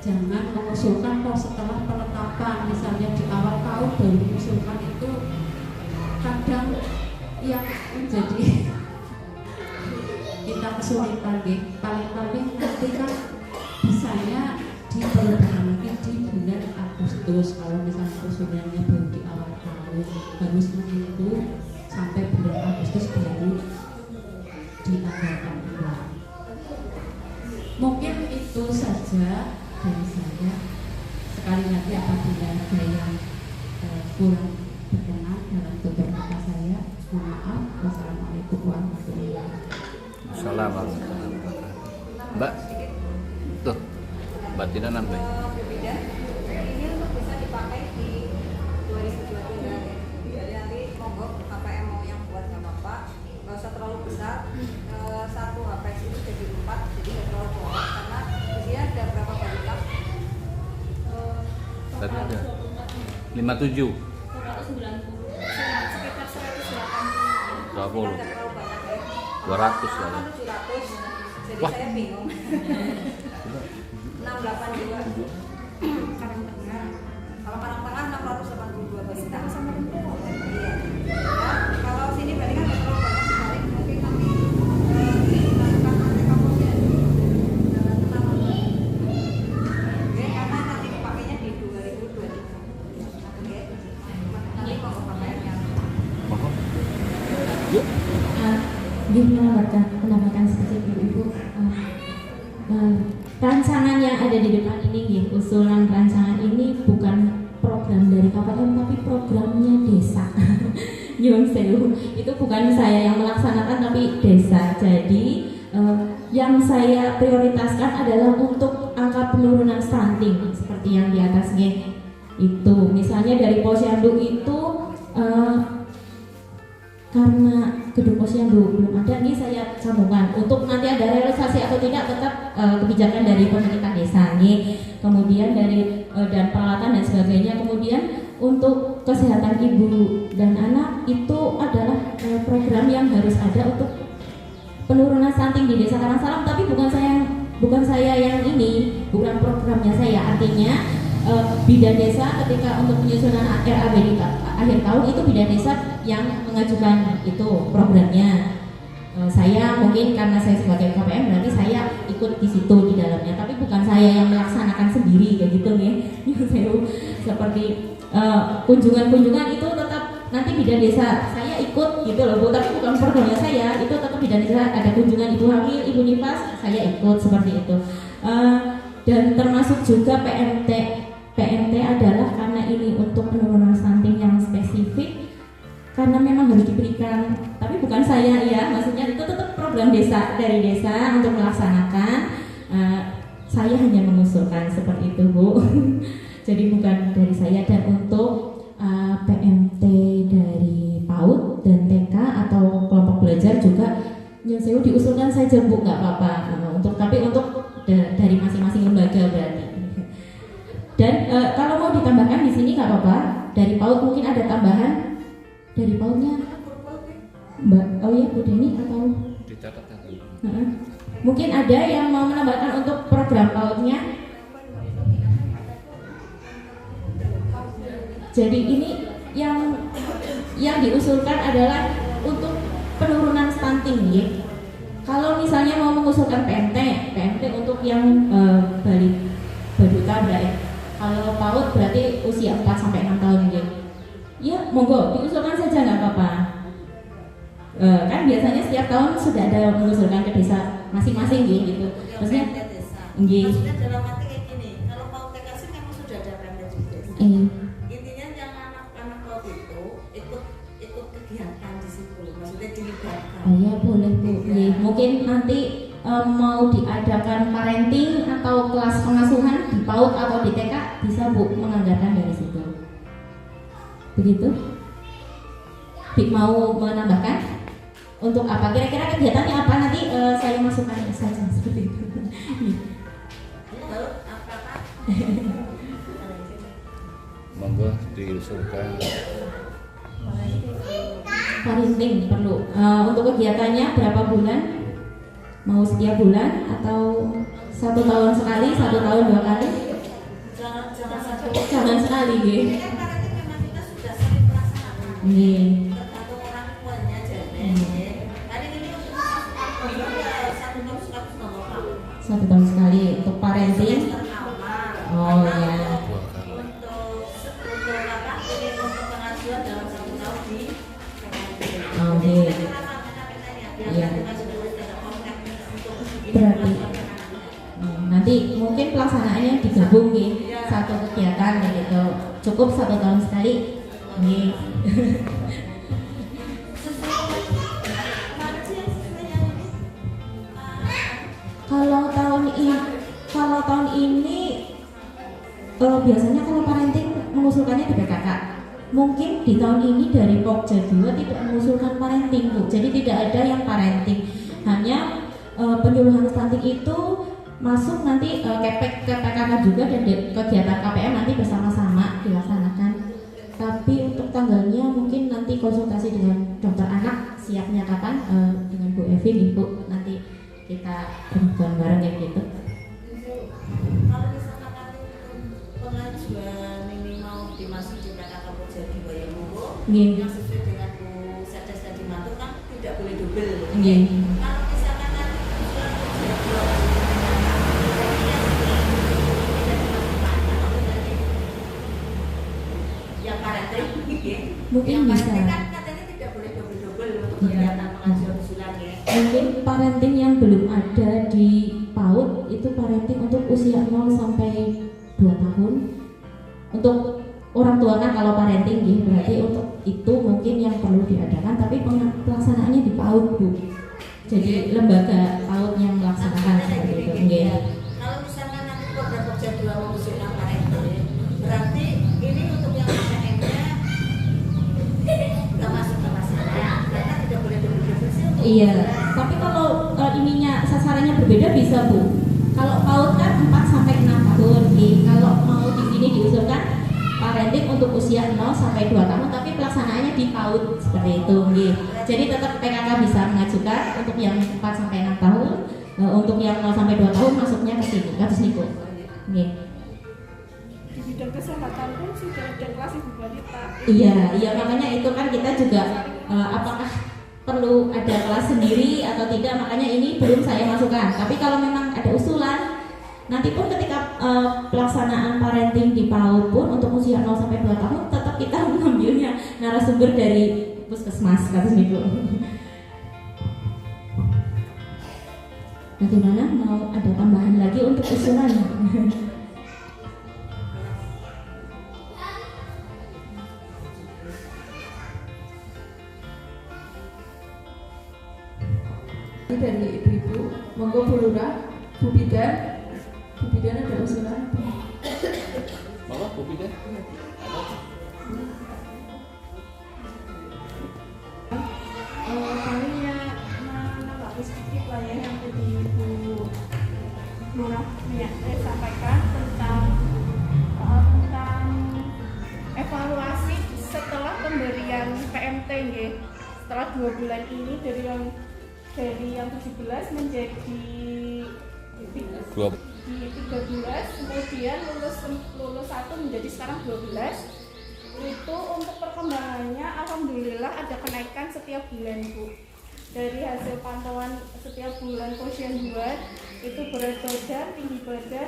Jangan mengusulkan kok setelah penetapan, misalnya di awal tahun baru mengusulkan, itu kadang yang menjadi kita kesulitan deh. Paling-paling nanti kan bisanya diperlukan lagi di bulan Agustus. Kalau misalnya usulannya baru di awal tahun, harus menunggu sampai bulan Agustus baru dianggarkan ulang. Mungkin itu saja dari saya. Sekali lagi apabila ada yang kurang berkenan dalam tutur kata saya, mohon maaf. Wassalamualaikum warahmatullahi wabarakatuh. Assalamualaikum warahmatullahi wabarakatuh. Mbak, tuh, Mbak Tina nambah. Berbeda. Ini untuk bisa dipakai di 2023 ya. Jadi nanti monggo KPM mau yang buat nggak apa-apa, nggak usah terlalu besar. Satu HPS itu jadi 4, jadi nggak terlalu banyak karena di sini ada berapa balita? Tadi ada 57. Sekitar 180. 20. Nggak terlalu banyak ya. 200 lah. Kan 700, jadi Wah. saya bingung. 68 juga. Karang tengah. Kalau karang tengah 682 balita. Iya. Ya, kalau sini berarti kan nggak terlalu banyak sekali. Mungkin nanti dilakukan anti-kampusnya. Jangan terlalu banyak. Oke, karena nanti dipakainya di 2023. Oke. Nanti mau KPM-nya. Menambahkan sedikit Ibu. Rancangan yang ada di depan ini, usulan rancangan ini bukan program dari KPM tapi programnya desa. Nyuwun sewu. Itu bukan saya yang melaksanakan tapi desa. Jadi yang saya prioritaskan adalah untuk angka penurunan stunting seperti yang di atasnya itu. Misalnya dari posyandu itu karena gedung posyandu belum ada, ini saya sambungkan untuk nanti ada realisasi atau tidak tetap kebijakan dari pemerintah desa nih. Kemudian dari dan peralatan dan sebagainya. Kemudian untuk kesehatan ibu dan anak itu adalah program yang harus ada untuk penurunan stunting di Desa Karangsalam, tapi bukan saya yang ini, bukan programnya saya. Artinya bidan desa ketika untuk penyusunan RAB di akhir tahun itu bidan desa yang mengajukan itu programnya. Saya mungkin karena saya sebagai KPM berarti saya ikut di situ di dalamnya, tapi bukan saya yang melaksanakan sendiri kayak gitu nih. Seperti kunjungan-kunjungan itu tetap nanti bidan desa saya ikut gitu loh Bu, tapi bukan programnya saya, itu tetap bidan desa ada kunjungan ibu hamil, ibu nifas, saya ikut seperti itu. Dan termasuk juga PMT adalah karena ini untuk penurunan stunting yang spesifik, karena memang harus diberikan, tapi bukan saya ya, maksudnya itu tetap program desa dari desa untuk melaksanakan. Saya hanya mengusulkan seperti itu Bu. Jadi bukan dari saya. Dan untuk PMT dari PAUD dan TK atau kelompok belajar juga yang saya diusulkan saja Bu, nggak apa-apa. Tapi untuk dari masing-masing lembaga berarti. Dan kalau mau ditambahkan di sini nggak apa-apa. Dari PAUD mungkin ada tambahan. Dari PAUD-nya Mbak, oh ya Bu Deni atau Dicatat tadi. mungkin ada yang mau menambahkan untuk program PAUD-nya. Jadi ini yang diusulkan adalah untuk penurunan stunting ya. Kalau misalnya mau mengusulkan PMT untuk yang balita berarti. Kalau PAUD berarti usia 4 sampai 6 tahun ya. Ya, monggo diusulkan saja nggak apa-apa. Kan biasanya setiap tahun sudah ada mengusulkan ke desa masing-masing gitu. Maksudnya nggih. Maksudnya dalam arti kayak gini, kalau mau TK sih memang sudah ada perda di desa. Intinya yang anak-anak PAUD itu ikut kegiatan di situ, maksudnya dilibatkan. Oh ya boleh Bu. Mungkin nanti mau diadakan parenting atau kelas pengasuhan di PAUD atau di TK bisa Bu menganggarkan dari situ. Begitu? Mau menambahkan? Untuk apa? Kira-kira kegiatannya apa? Nanti saya masukkan saja seperti itu. Lalu apa? Monggo diusulkan. Parenting perlu. Untuk kegiatannya berapa bulan? Mau setiap bulan atau 1 tahun sekali, 1 tahun 2 kali? Jangan sekali, nggih. Karena memang kita sudah sering melaksanakan. Nggih. Tergantung orang tuanya aja. Hari ini untuk masuk ya 1 tahun sekali nggak apa-apa. 1 tahun sekali untuk parenting. Oh ya. Untuk apa? Ini untuk pengajuan dalam 1 tahun di Oke. Iya. Berarti nanti mungkin pelaksanaannya digabung nih, satu kegiatan gitu. Cukup 1 tahun sekali. Nih. Kalau tahun ini biasanya kalau parenting mengusulkannya di PKK. Mungkin di tahun ini dari Pokja 2 tidak mengusulkan parenting, Bu. Jadi tidak ada yang parenting. Hanya penyuluhan stunting itu masuk nanti ke PKK juga, dan kegiatan KPM nanti bersama-sama dilaksanakan. Tapi untuk tanggalnya mungkin nanti konsultasi dengan dokter anak siapnya kapan dengan Bu Evi, Ibu, nanti kita berhubungan bareng kayak gitu. Kalau misalkan nanti pengajuan ini mau dimasuk di PKK Pokja 2 yang monggo, yang sesuai dengan Bu Sedes tadi matur kan tidak boleh double. Kalau misalkan nanti usulan Pokja 2 yang parenting, mungkin yang bisa. parenting kan katanya tidak boleh double untuk kegiatan pengajuan usulan ya. Mungkin parenting yang belum ada di PAUD itu parenting untuk usia 0 sampai 2 tahun. Untuk orang tua kan kalau parenting gitu, berarti untuk itu mungkin yang perlu diadakan, tapi pelaksanaannya di PAUD, Bu. Jadi lembaga PAUD yang melaksanakan seperti itu. Kalau misalkan nanti program Pokja 2 mengusulkan parenting, berarti ini untuk yang PKM-nya nggak masuk ke masalah, karena tidak boleh double sih. Iya, tapi kalau ininya sasarannya berbeda bisa, Bu. Kalau PAUD kan 4 sampai 6 tahun. Kalau mau di sini diusulkan parenting untuk usia 0 sampai 2 tahun, tapi pelaksanaannya di PAUD seperti itu. Jadi tetap PKK bisa mengajukan untuk yang 4 sampai 6 tahun, untuk yang 0 sampai 2 tahun masuknya ke sini, ke Pusniku. Di bidang kesehatan pun sudah ada kelas ibu balita. Iya, makanya itu kan kita juga apakah perlu ada kelas sendiri atau tidak, makanya ini belum saya masukkan. Tapi kalau memang ada usulan, nanti pun ketika pelaksanaan parenting di PAUD pun untuk usia 0 sampai 2 tahun tetap kita mengambilnya narasumber dari puskesmas, kata Ibu. Bagaimana, mau ada tambahan lagi untuk usulan? Dari ibu-ibu, monggo Bu Lurah, Bu Bidan ada usulan apa? Monggo Bu Bidan. Paling ya menambah sedikit lah ya yang tadi Bu Lurah sampaikan tentang evaluasi setelah pemberian PMT nggih. Setelah 2 bulan ini dari yang 17 menjadi 13, kemudian lulus 1 menjadi sekarang 12. Itu untuk perkembangannya alhamdulillah ada kenaikan setiap bulan, Bu. Dari hasil pantauan setiap bulan Posyan 2 itu berat badan, tinggi badan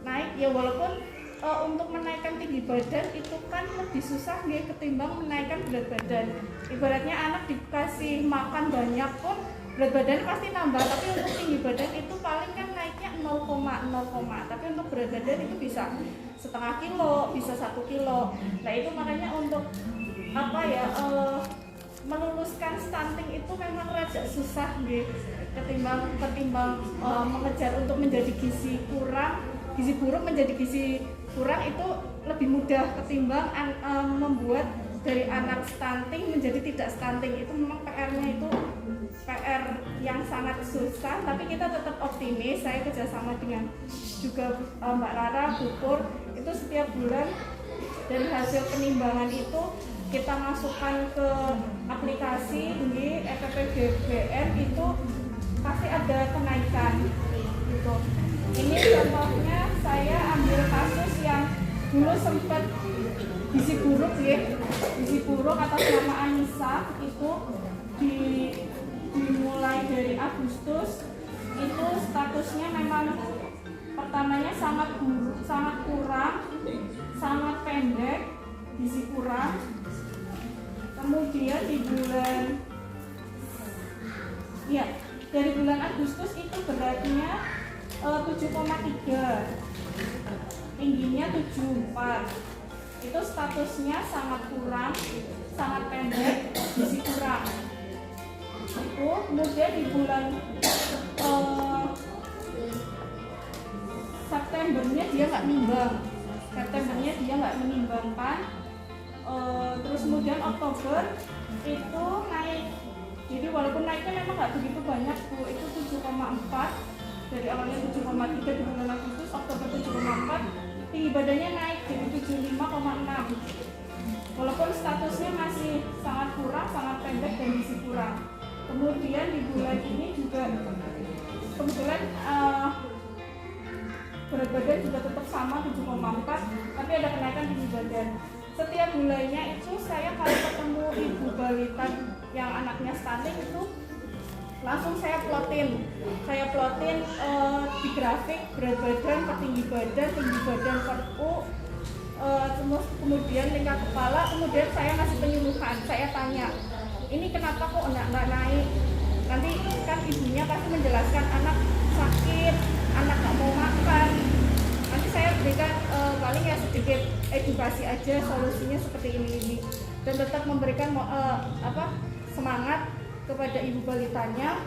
naik ya, walaupun untuk menaikkan tinggi badan itu kan lebih susah nih ketimbang menaikkan berat badan. Ibaratnya anak dikasih makan banyak pun berat badan pasti nambah, tapi untuk tinggi badan itu paling kan naiknya 0,0, tapi untuk berat badan itu bisa setengah kilo, bisa 1 kilo. Nah itu makanya untuk meluluskan stunting itu memang rada susah nih ketimbang mengejar untuk menjadi gizi buruk menjadi gizi kurang itu lebih mudah ketimbang membuat dari anak stunting menjadi tidak stunting. Itu memang PR-nya itu PR yang sangat susah, tapi kita tetap optimis. Saya kerjasama dengan juga Mbak Rara, Bu Pur, itu setiap bulan dari hasil penimbangan itu kita masukkan ke aplikasi di EPPGBN, itu pasti ada kenaikan gitu. Ini contohnya saya ambil kasus yang dulu sempat gizi buruk atas nama Anissa, itu dimulai dari Agustus itu statusnya memang pertamanya sangat kurang, sangat pendek, gizi kurang. Kemudian dari bulan Agustus itu beratnya 7,3, tingginya 74. Itu statusnya sangat kurang, sangat pendek, gizi kurang. itu. Kemudian di bulan Septembernya dia nggak menimbangkan. Terus kemudian Oktober itu naik. Jadi walaupun naiknya memang nggak begitu banyak Bu, itu 7,4 dari awalnya 7,3 di bulan Agustus, Oktober 7,4, tinggi badannya naik jadi 75,6. Walaupun statusnya masih sangat kurang, sangat pendek dan gizi kurang. Kemudian di bulan ini juga kebetulan berat badan juga tetap sama 7,4, tapi ada kenaikan tinggi badan. Setiap bulannya itu saya kalau ketemu ibu balita yang anaknya stunting itu langsung saya plotin di grafik berat badan per tinggi badan per U, kemudian lingkar kepala, kemudian saya ngasih penyuluhan, saya tanya ini kenapa kok nggak naik. Nanti kan ibunya pasti menjelaskan anak sakit, anak nggak mau makan. Nanti saya berikan paling ya sedikit edukasi aja, solusinya seperti ini dan tetap memberikan semangat kepada ibu balitanya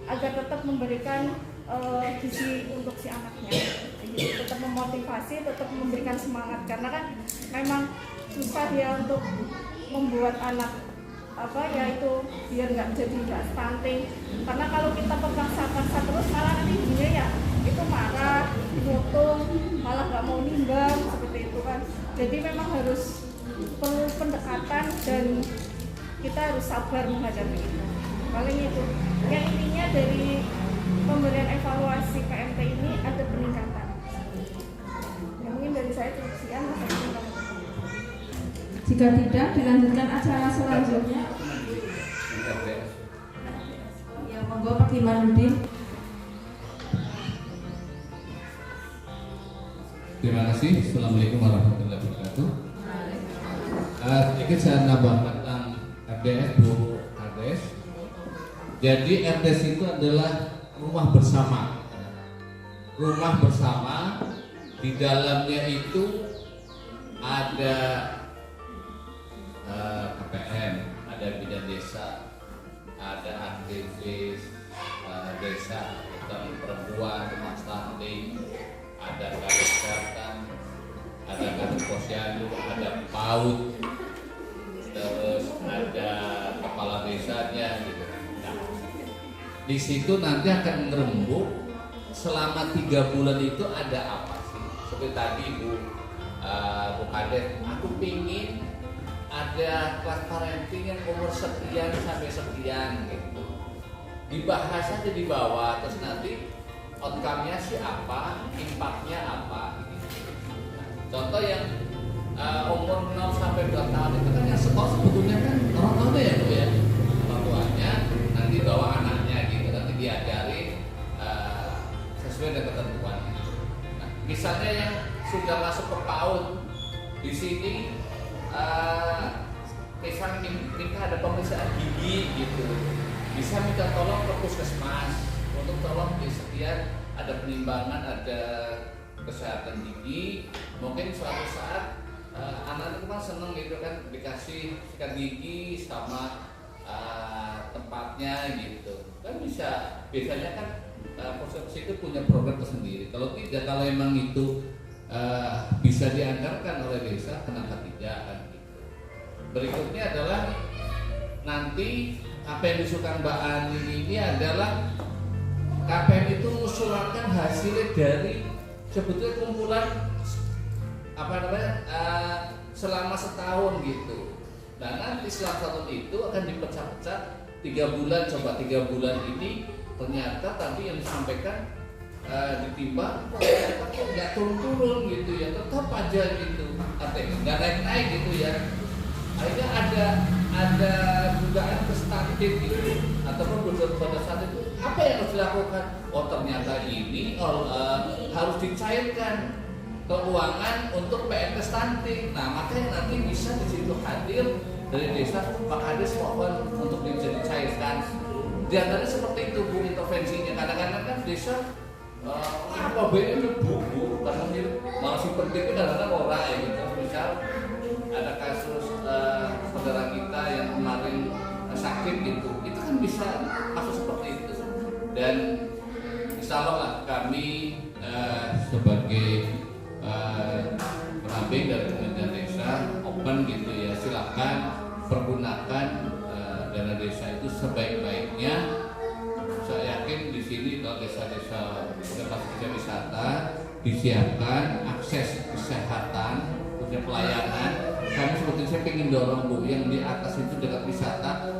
agar tetap memberikan gizi untuk si anaknya. Jadi tetap memotivasi, tetap memberikan semangat karena kan memang susah ya untuk membuat anak yaitu biar nggak stunting. Karena kalau kita paksa terus malah nanti ibunya ya itu marah, motung, malah nggak mau nimbang seperti itu kan. Jadi memang harus perlu pendekatan dan kita harus sabar menghadapi itu. Paling itu. Yang intinya dari pemberian evaluasi PMT ini ada peningkatan. Ya, mungkin dari saya cukup sekian. Jika tidak, dilanjutkan acara selanjutnya. Ya, monggo Pak Imanuddin. Terima kasih. Assalamualaikum warahmatullahi wabarakatuh. Sedikit saya nambahkan tentang RDS Bu Kades. Jadi RDS itu adalah rumah bersama. Rumah bersama di dalamnya itu ada KPM, ada bidan desa, ada aktivis desa tentang perempuan, rumah stunting, ada kadis kesehatan, ada kadis posyandu, ada PAUD, terus ada kepala desanya gitu. Nah, di situ nanti akan ngerembuk selama 3 bulan itu ada apa sih? Seperti tadi Bu Kades, aku pingin ada kelas parenting yang umur sekian sampai sekian gitu. Dibahas aja di bawah, terus nanti outcome-nya sih apa, impact-nya apa gitu. Nah, contoh yang umur 0 sampai 2 tahun itu kan yang sekolah sebetulnya kan orang tua ya Bu ya. Orang tuanya nanti bawa anaknya gitu, nanti diajari sesuai dengan ketentuan gitu. Nah, misalnya yang sudah masuk ke PAUD di sini misalnya minta ada pemeriksaan gigi gitu, bisa minta tolong ke puskesmas untuk tolong di sekian ada penimbangan, ada kesehatan gigi. Mungkin suatu saat anak itu kan seneng gitu kan dikasih sikat gigi sama tempatnya gitu kan, bisa biasanya kan puskesmas itu punya program tersendiri. Kalau tidak, kalau emang itu bisa dianggarkan oleh desa, kenapa tidak kan gitu. Berikutnya adalah nanti apa yang disukai Mbak Ani ini adalah KPM itu mengusulkan hasil dari sebetulnya kumpulan selama setahun gitu. Nah nanti setelah setahun itu akan dipecah-pecah 3 bulan, coba 3 bulan ini ternyata tadi yang disampaikan ditimbang kok nggak turun-turun gitu ya, tetap aja gitu, artinya nggak naik-naik gitu ya. Akhirnya ada dugaan kestunting gitu, ataupun pada saat itu apa yang harus dilakukan? Oh ternyata ini harus dicairkan keuangan untuk PMT stunting. Nah makanya nanti bisa di situ hadir dari desa Pak Kades mohon untuk dicairkan. Di antara seperti itu Bu intervensinya. Kadang-kadang kan desa apa itu Bu karena masih penting kadang-kadang orang ya gitu. Misal ada kasus saudara kita yang kemarin sakit gitu, itu kan bisa kami sebagai pendamping dari Kementerian Desa open gitu ya, silakan pergunakan dana desa itu sebaik-baiknya. Saya yakin di sini kalau desa-desa berbasis wisata disiapkan akses kesehatan, punya pelayanan. Kami sebetulnya saya ingin dorong Bu, yang di atas itu dekat wisata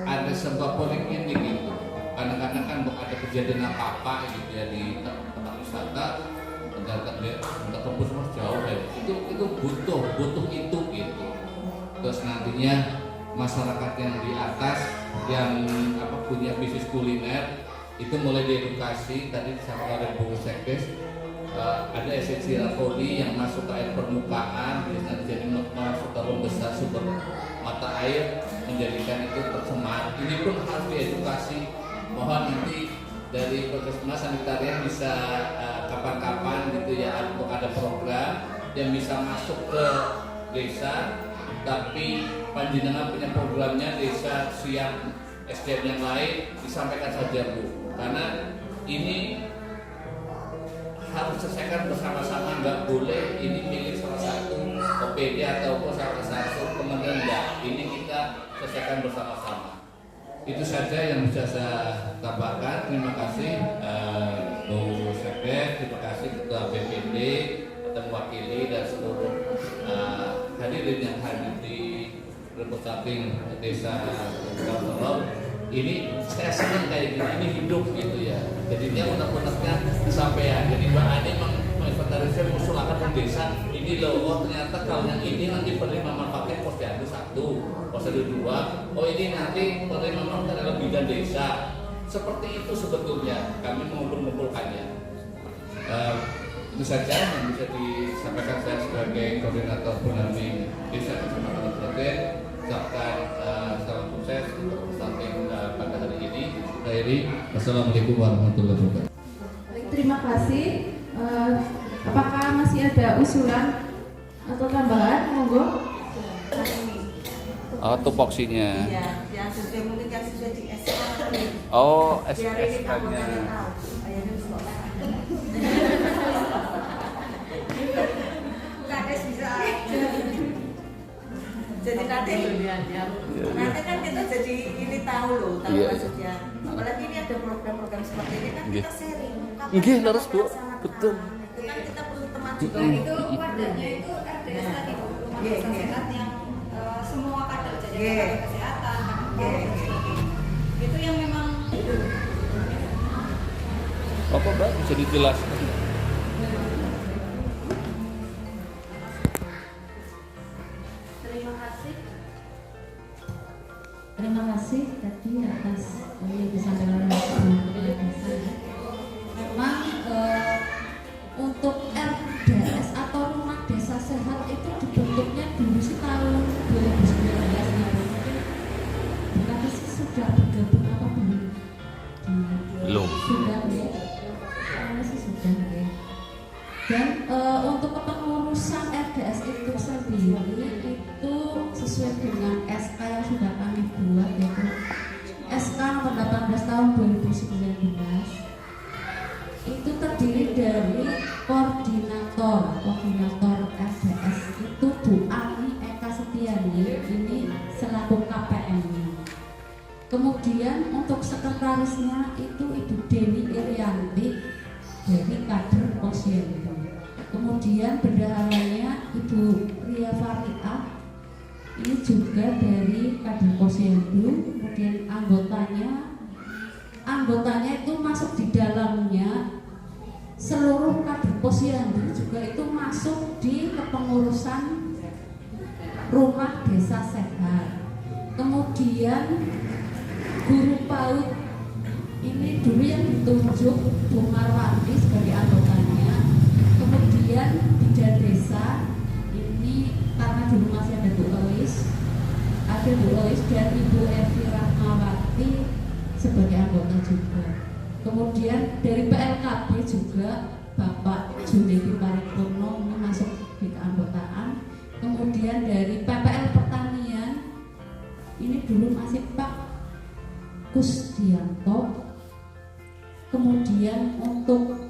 ada sebuah poliklinik gitu. Kadang-kadang kan ada kejadian apa-apa gitu ya di tempat wisata, untuk tembus mas jauh ya. Itu butuh itu gitu. Terus nantinya masyarakat yang di atas yang punya bisnis kuliner itu mulai diedukasi. Tadi disampaikan oleh Bu Sekdes, ada esensial koli yang masuk ke air permukaan, jadi masuk ke besar sumber mata air, menjadikan itu tercemar. Ini pun harus diedukasi. Mohon nanti dari Puskesmas Sanitarian bisa kapan-kapan gitu ya, ada program yang bisa masuk ke desa, tapi panjenengan punya programnya desa siap SDM yang lain, disampaikan saja Bu, karena ini harus selesaikan bersama-sama, nggak boleh ini milik salah satu OPD ataupun salah satu kementerian, enggak, ini kita selesaikan bersama-sama. Itu saja yang bisa saya tambahkan. Terima kasih Bu Sekdes, terima kasih Ketua BPD atau mewakili dan seluruh hadirin yang hadir di representatif desa Kaltoro. Ini saya senang kayak gini, ini hidup gitu ya. Jadinya unek-uneknya disampaikan. Jadi Mbak Ani menginventarisir usulan desa ini loh. Oh ternyata kalau yang ini nanti penerima manfaatnya posyandu 1, posyandu 2. Oh ini nanti penerima manfaat adalah bidang desa. Seperti itu sebetulnya kami mengumpulkannya. Itu saja yang bisa disampaikan saya sebagai koordinator pendamping desa Kecamatan Proten. Ucapkan salam sukses untuk samping pada hari ini. Akhiri, Assalamualaikum warahmatullahi wabarakatuh. Terima kasih. Apakah masih ada usulan atau tambahan? Monggo. Oh, tupoksinya. Iya, yang sudah mungkin yang sudah di SK. Oh, Biar ini SK-nya. kamu tahu. Ayahnya sekolah. Kades bisa. Jadi nanti kan kita jadi ini tahu loh, tahu Iya. maksudnya. Apalagi ini ada program-program seperti ini kan kita sharing. Kapan Nggih, kita leres, Bu. melaksanakan. Betul. Itu kan kita perlu teman juga. Itu wadahnya itu RDS tadi Bu, rumah desa sehat yang semua kader jadi tenaga kesehatan, itu yang memang Apa Mbak bisa dijelaskan? Terima kasih tadi atas yang disampaikan oleh Bu Desa. Memang untuk RDS atau rumah desa sehat itu dibentuknya dulu sih tahun 2019 ya. Bukan sih sudah bergabung apa belum? Belum. Sudah ya. Kayaknya sih sudah ya. Dan untuk kepengurusan RDS itu sendiri itu sesuai dengan SK yang sudah kami buat, yaitu SK nomor 18 tahun 2019. Itu terdiri dari koordinator RDS itu Bu Ani Eka Setiani, ini selaku KPM-nya. Kemudian untuk sekretarisnya itu Ibu Deni Irianti dari kader Posyandu. Kemudian bendaharanya Ibu Ria Faria, ini juga dari kader Posyandu. Kemudian anggotanya itu masuk di dalamnya seluruh kader Posyandu, juga itu masuk di kepengurusan rumah desa sehat. Kemudian guru PAUD ini dulu yang ditunjuk Bu Marwati sebagai anggotanya. Kemudian bidan desa ini karena dulu masih ada Bu Lois dan Ibu Evi Rahmawati sebagai anggota juga. Kemudian dari PLKB juga Bapak Junedi Paripurno ini masuk di keanggotaan. Kemudian dari PPL Pertanian ini dulu masih Pak Kusdianto. Kemudian untuk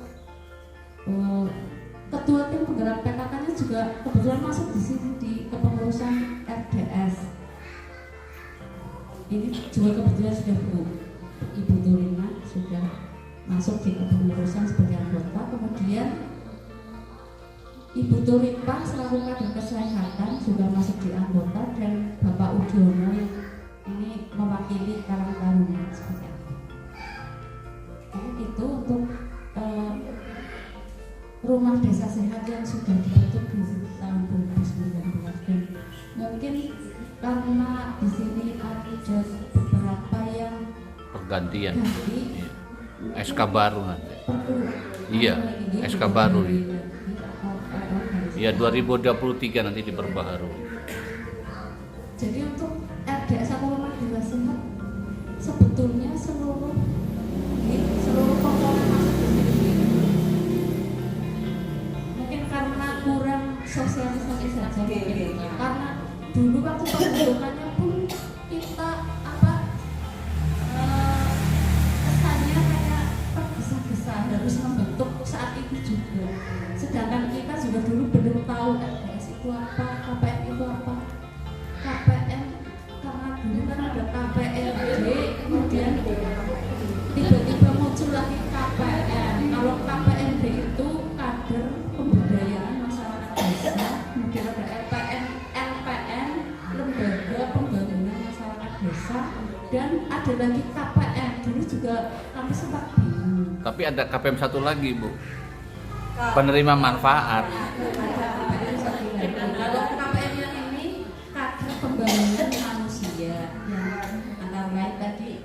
ini juga kebetulan sudah Ibu Turina sudah masuk di kepengurusan sebagai anggota. Kemudian Ibu Turipa selaku kader kesehatan juga masuk di anggota, dan Bapak Udiono ini mewakili Karang Taruna seperti itu. Jadi itu untuk rumah desa sehat yang sudah dibentuk di tahun 2019, dan mungkin karena di sini ada beberapa yang Pergantian. ganti, SK baru nanti. Iya, SK baru. Iya, 2023 nanti diperbaharui. Jadi untuk RDS atau rumah desa sehat sebetulnya seluruh komponen masuk di sini. Mungkin karena kurang sosialisasi saja, mungkin. Karena dulu waktu pembentukannya pun kita kesannya kayak tergesa-gesa harus membentuk saat itu juga. Sedangkan kita juga dulu belum tahu RDS itu apa, KPM itu apa. KPM karena dulu kan ada KPRD, kemudian tiba-tiba muncul lagi KPM. Kalau KPRD itu kader pemberdayaan masyarakat desa, kemudian ada LPN, Lembaga Pembangunan Masyarakat Desa, dan ada lagi KPM. Dulu juga kami sempat bingung. Tapi ada KPM satu lagi, Bu. Penerima manfaat. Kalau KPM yang ini kader pembangunan manusia, yang antara lain tadi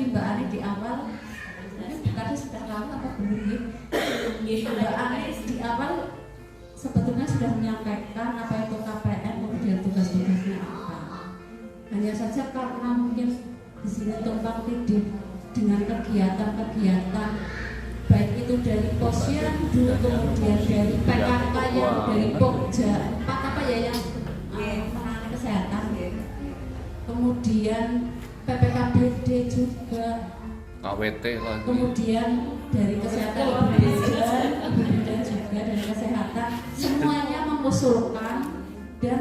Mbak Ani di awal, tadi sudah tahu apa belum? Mbak Ani di awal sebetulnya sudah menyampaikan apa itu KPM, kemudian tugas-tugasnya apa. Hanya saja karena mungkin di sini tumpang tindih dengan kegiatan-kegiatan, baik itu dari Posyandu, kemudian dari PKK yang dari Pokja 4 apa ya yang menangani kesehatan, kemudian PPKBD juga, KWT lagi. kemudian dari kesehatan Ibu Bidan juga dari kesehatan, semuanya mengusulkan. Dan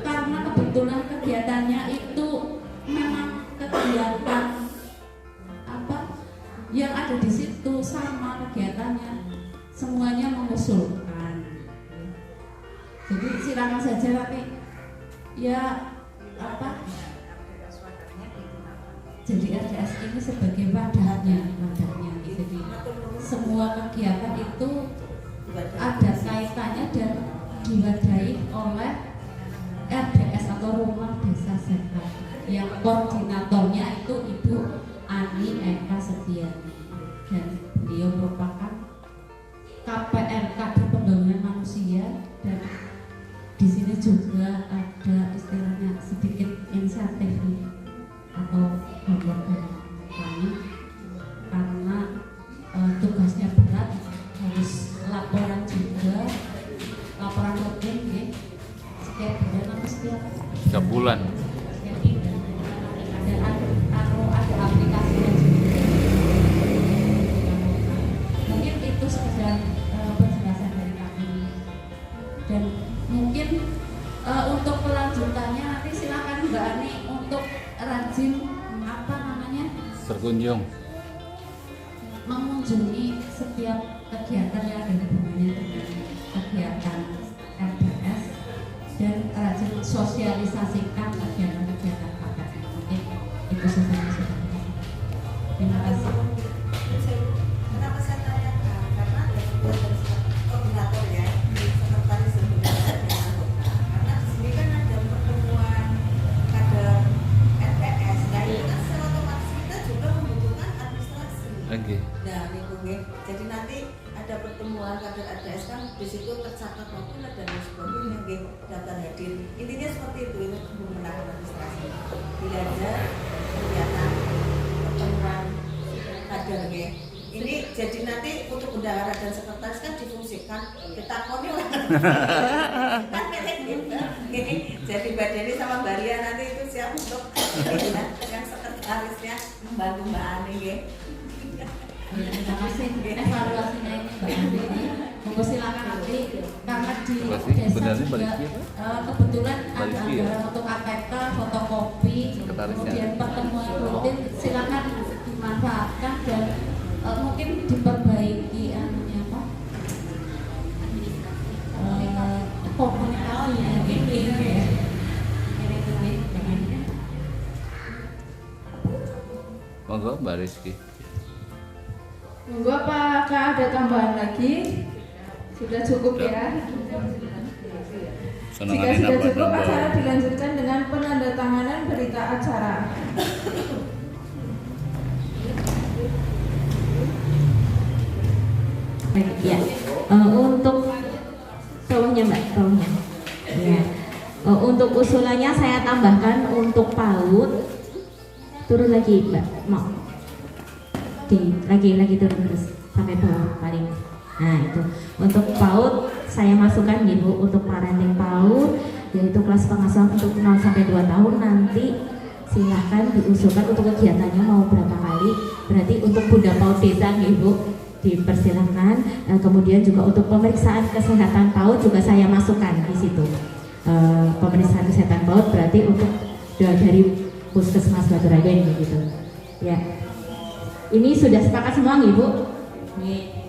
karena kebetulan kegiatannya itu memang kegiatan yang ada di situ sama kegiatannya, semuanya mengusulkan. Jadi silakan saja nanti ya jadi RDS ini sebagai wadahnya. Jadi semua kegiatan itu ada kaitannya dan diwadahi oleh RDS atau Rumah Desa Sehat, yang koordinatornya itu Ibu Ani Eka Setiani, dan beliau merupakan KPM, kader pembangunan manusia. Dan di sini juga ada istilahnya sedikit insentif atau program kami, karena tugasnya berat, harus laporan juga, laporan rutin ya, setiap bulan atau setiap bulan. Ada aplikasinya juga. Mungkin itu sekedar penjelasan dari kami, dan mungkin untuk kelanjutannya nanti silakan Mbak Ani untuk rajin berkunjung, mengunjungi setiap kegiatan yang ada hubungannya dengan kegiatan RDS, dan rajin sosialisasikan kegiatan-kegiatan KPM. Mungkin itu saja yang sudah. Terima kasih. Kenapa saya tanyakan? Karena koordinator ya, sekretaris sebenarnya anggota. Karena di sini kan ada pertemuan kader RDS. Nah itu kan secara otomatis kita juga membutuhkan administrasi. Oke. Nah itu jadi nanti ada pertemuan kader RDS kan di situ tercatat waktu dan lain sebagainya, daftar hadir. Intinya seperti itu, ini menggunakan administrasi. Bila ada kegiatan pertemuan kader ya. Ini jadi nanti untuk bendahara dan sekretaris kan difungsikan kita konyol kan gitu. Jadi Mbak Deni sama Mbak Ria nanti itu siap untuk yang sekretarisnya membantu Mbak Ani ya. Terima kasih evaluasinya ini Mbak Ani. Monggo silakan nanti, karena di desa juga kebetulan ada anggaran untuk ATK, fotokopi, Sekretarisnya. kemudian pertemuan rutin silakan dimanfaatkan dan mungkin diperbaiki komunikasinya ini. Monggo Mbak Rizky. Monggo, apakah ada tambahan lagi? Sudah cukup ya? Jika sudah cukup, acara dilanjutkan dengan penandatanganan berita acara. Ya, untuk bawahnya Mbak, bawahnya. Ya. Untuk usulannya saya tambahkan untuk PAUD turun lagi Mbak, mau lagi turun terus sampai bawah paling. Nah itu untuk PAUD saya masukkan Ibu untuk parenting PAUD yaitu kelas pengasuhan untuk 0 sampai 2 tahun nanti silahkan diusulkan untuk kegiatannya mau berapa kali. Berarti untuk Bunda PAUD desa Ibu dipersilahkan. Kemudian juga untuk pemeriksaan kesehatan PAUD juga saya masukkan di situ. Pemeriksaan kesehatan PAUD berarti untuk dari Puskesmas Batu Raden gitu. Ya. Ini sudah sepakat semua Ibu? Nih.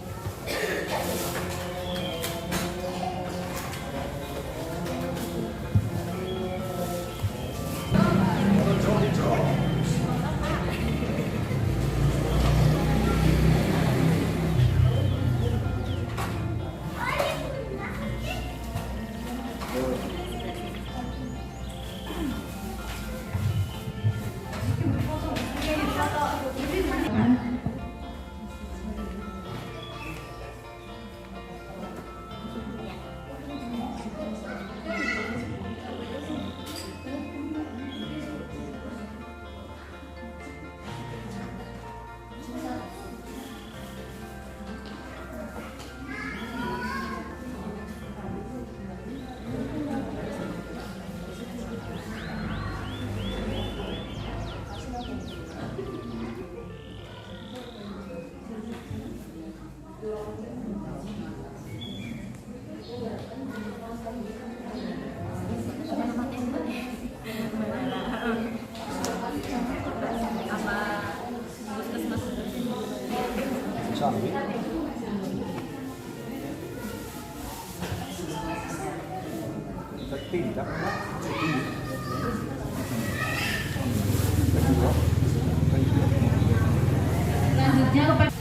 Selanjutnya kepada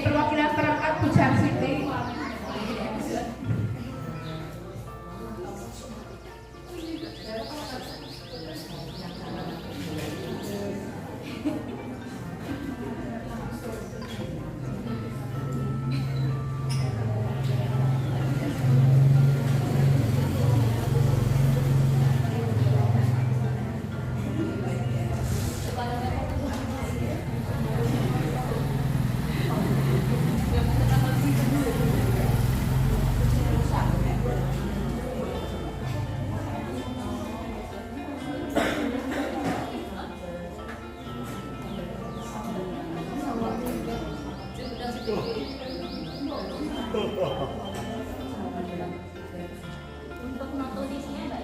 perwakilan perangkat Bujar Siti. Untuk notulisnya Mbak.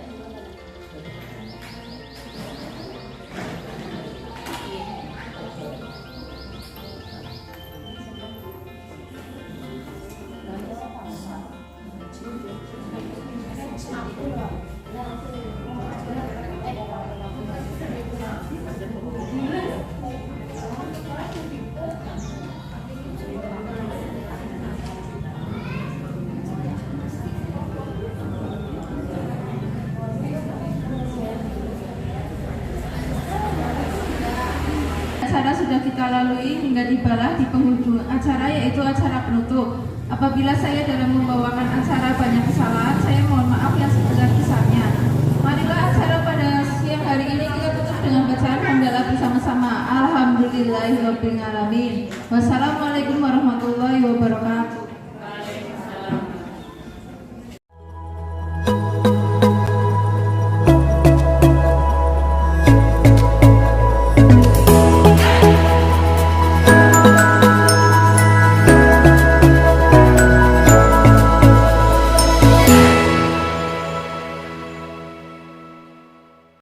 acara sudah kita lalui hingga tibalah di penghujung acara, yaitu acara penutup. Apabila saya dalam membawakan acara banyak kesalahan, saya mohon maaf yang sebesar-besarnya.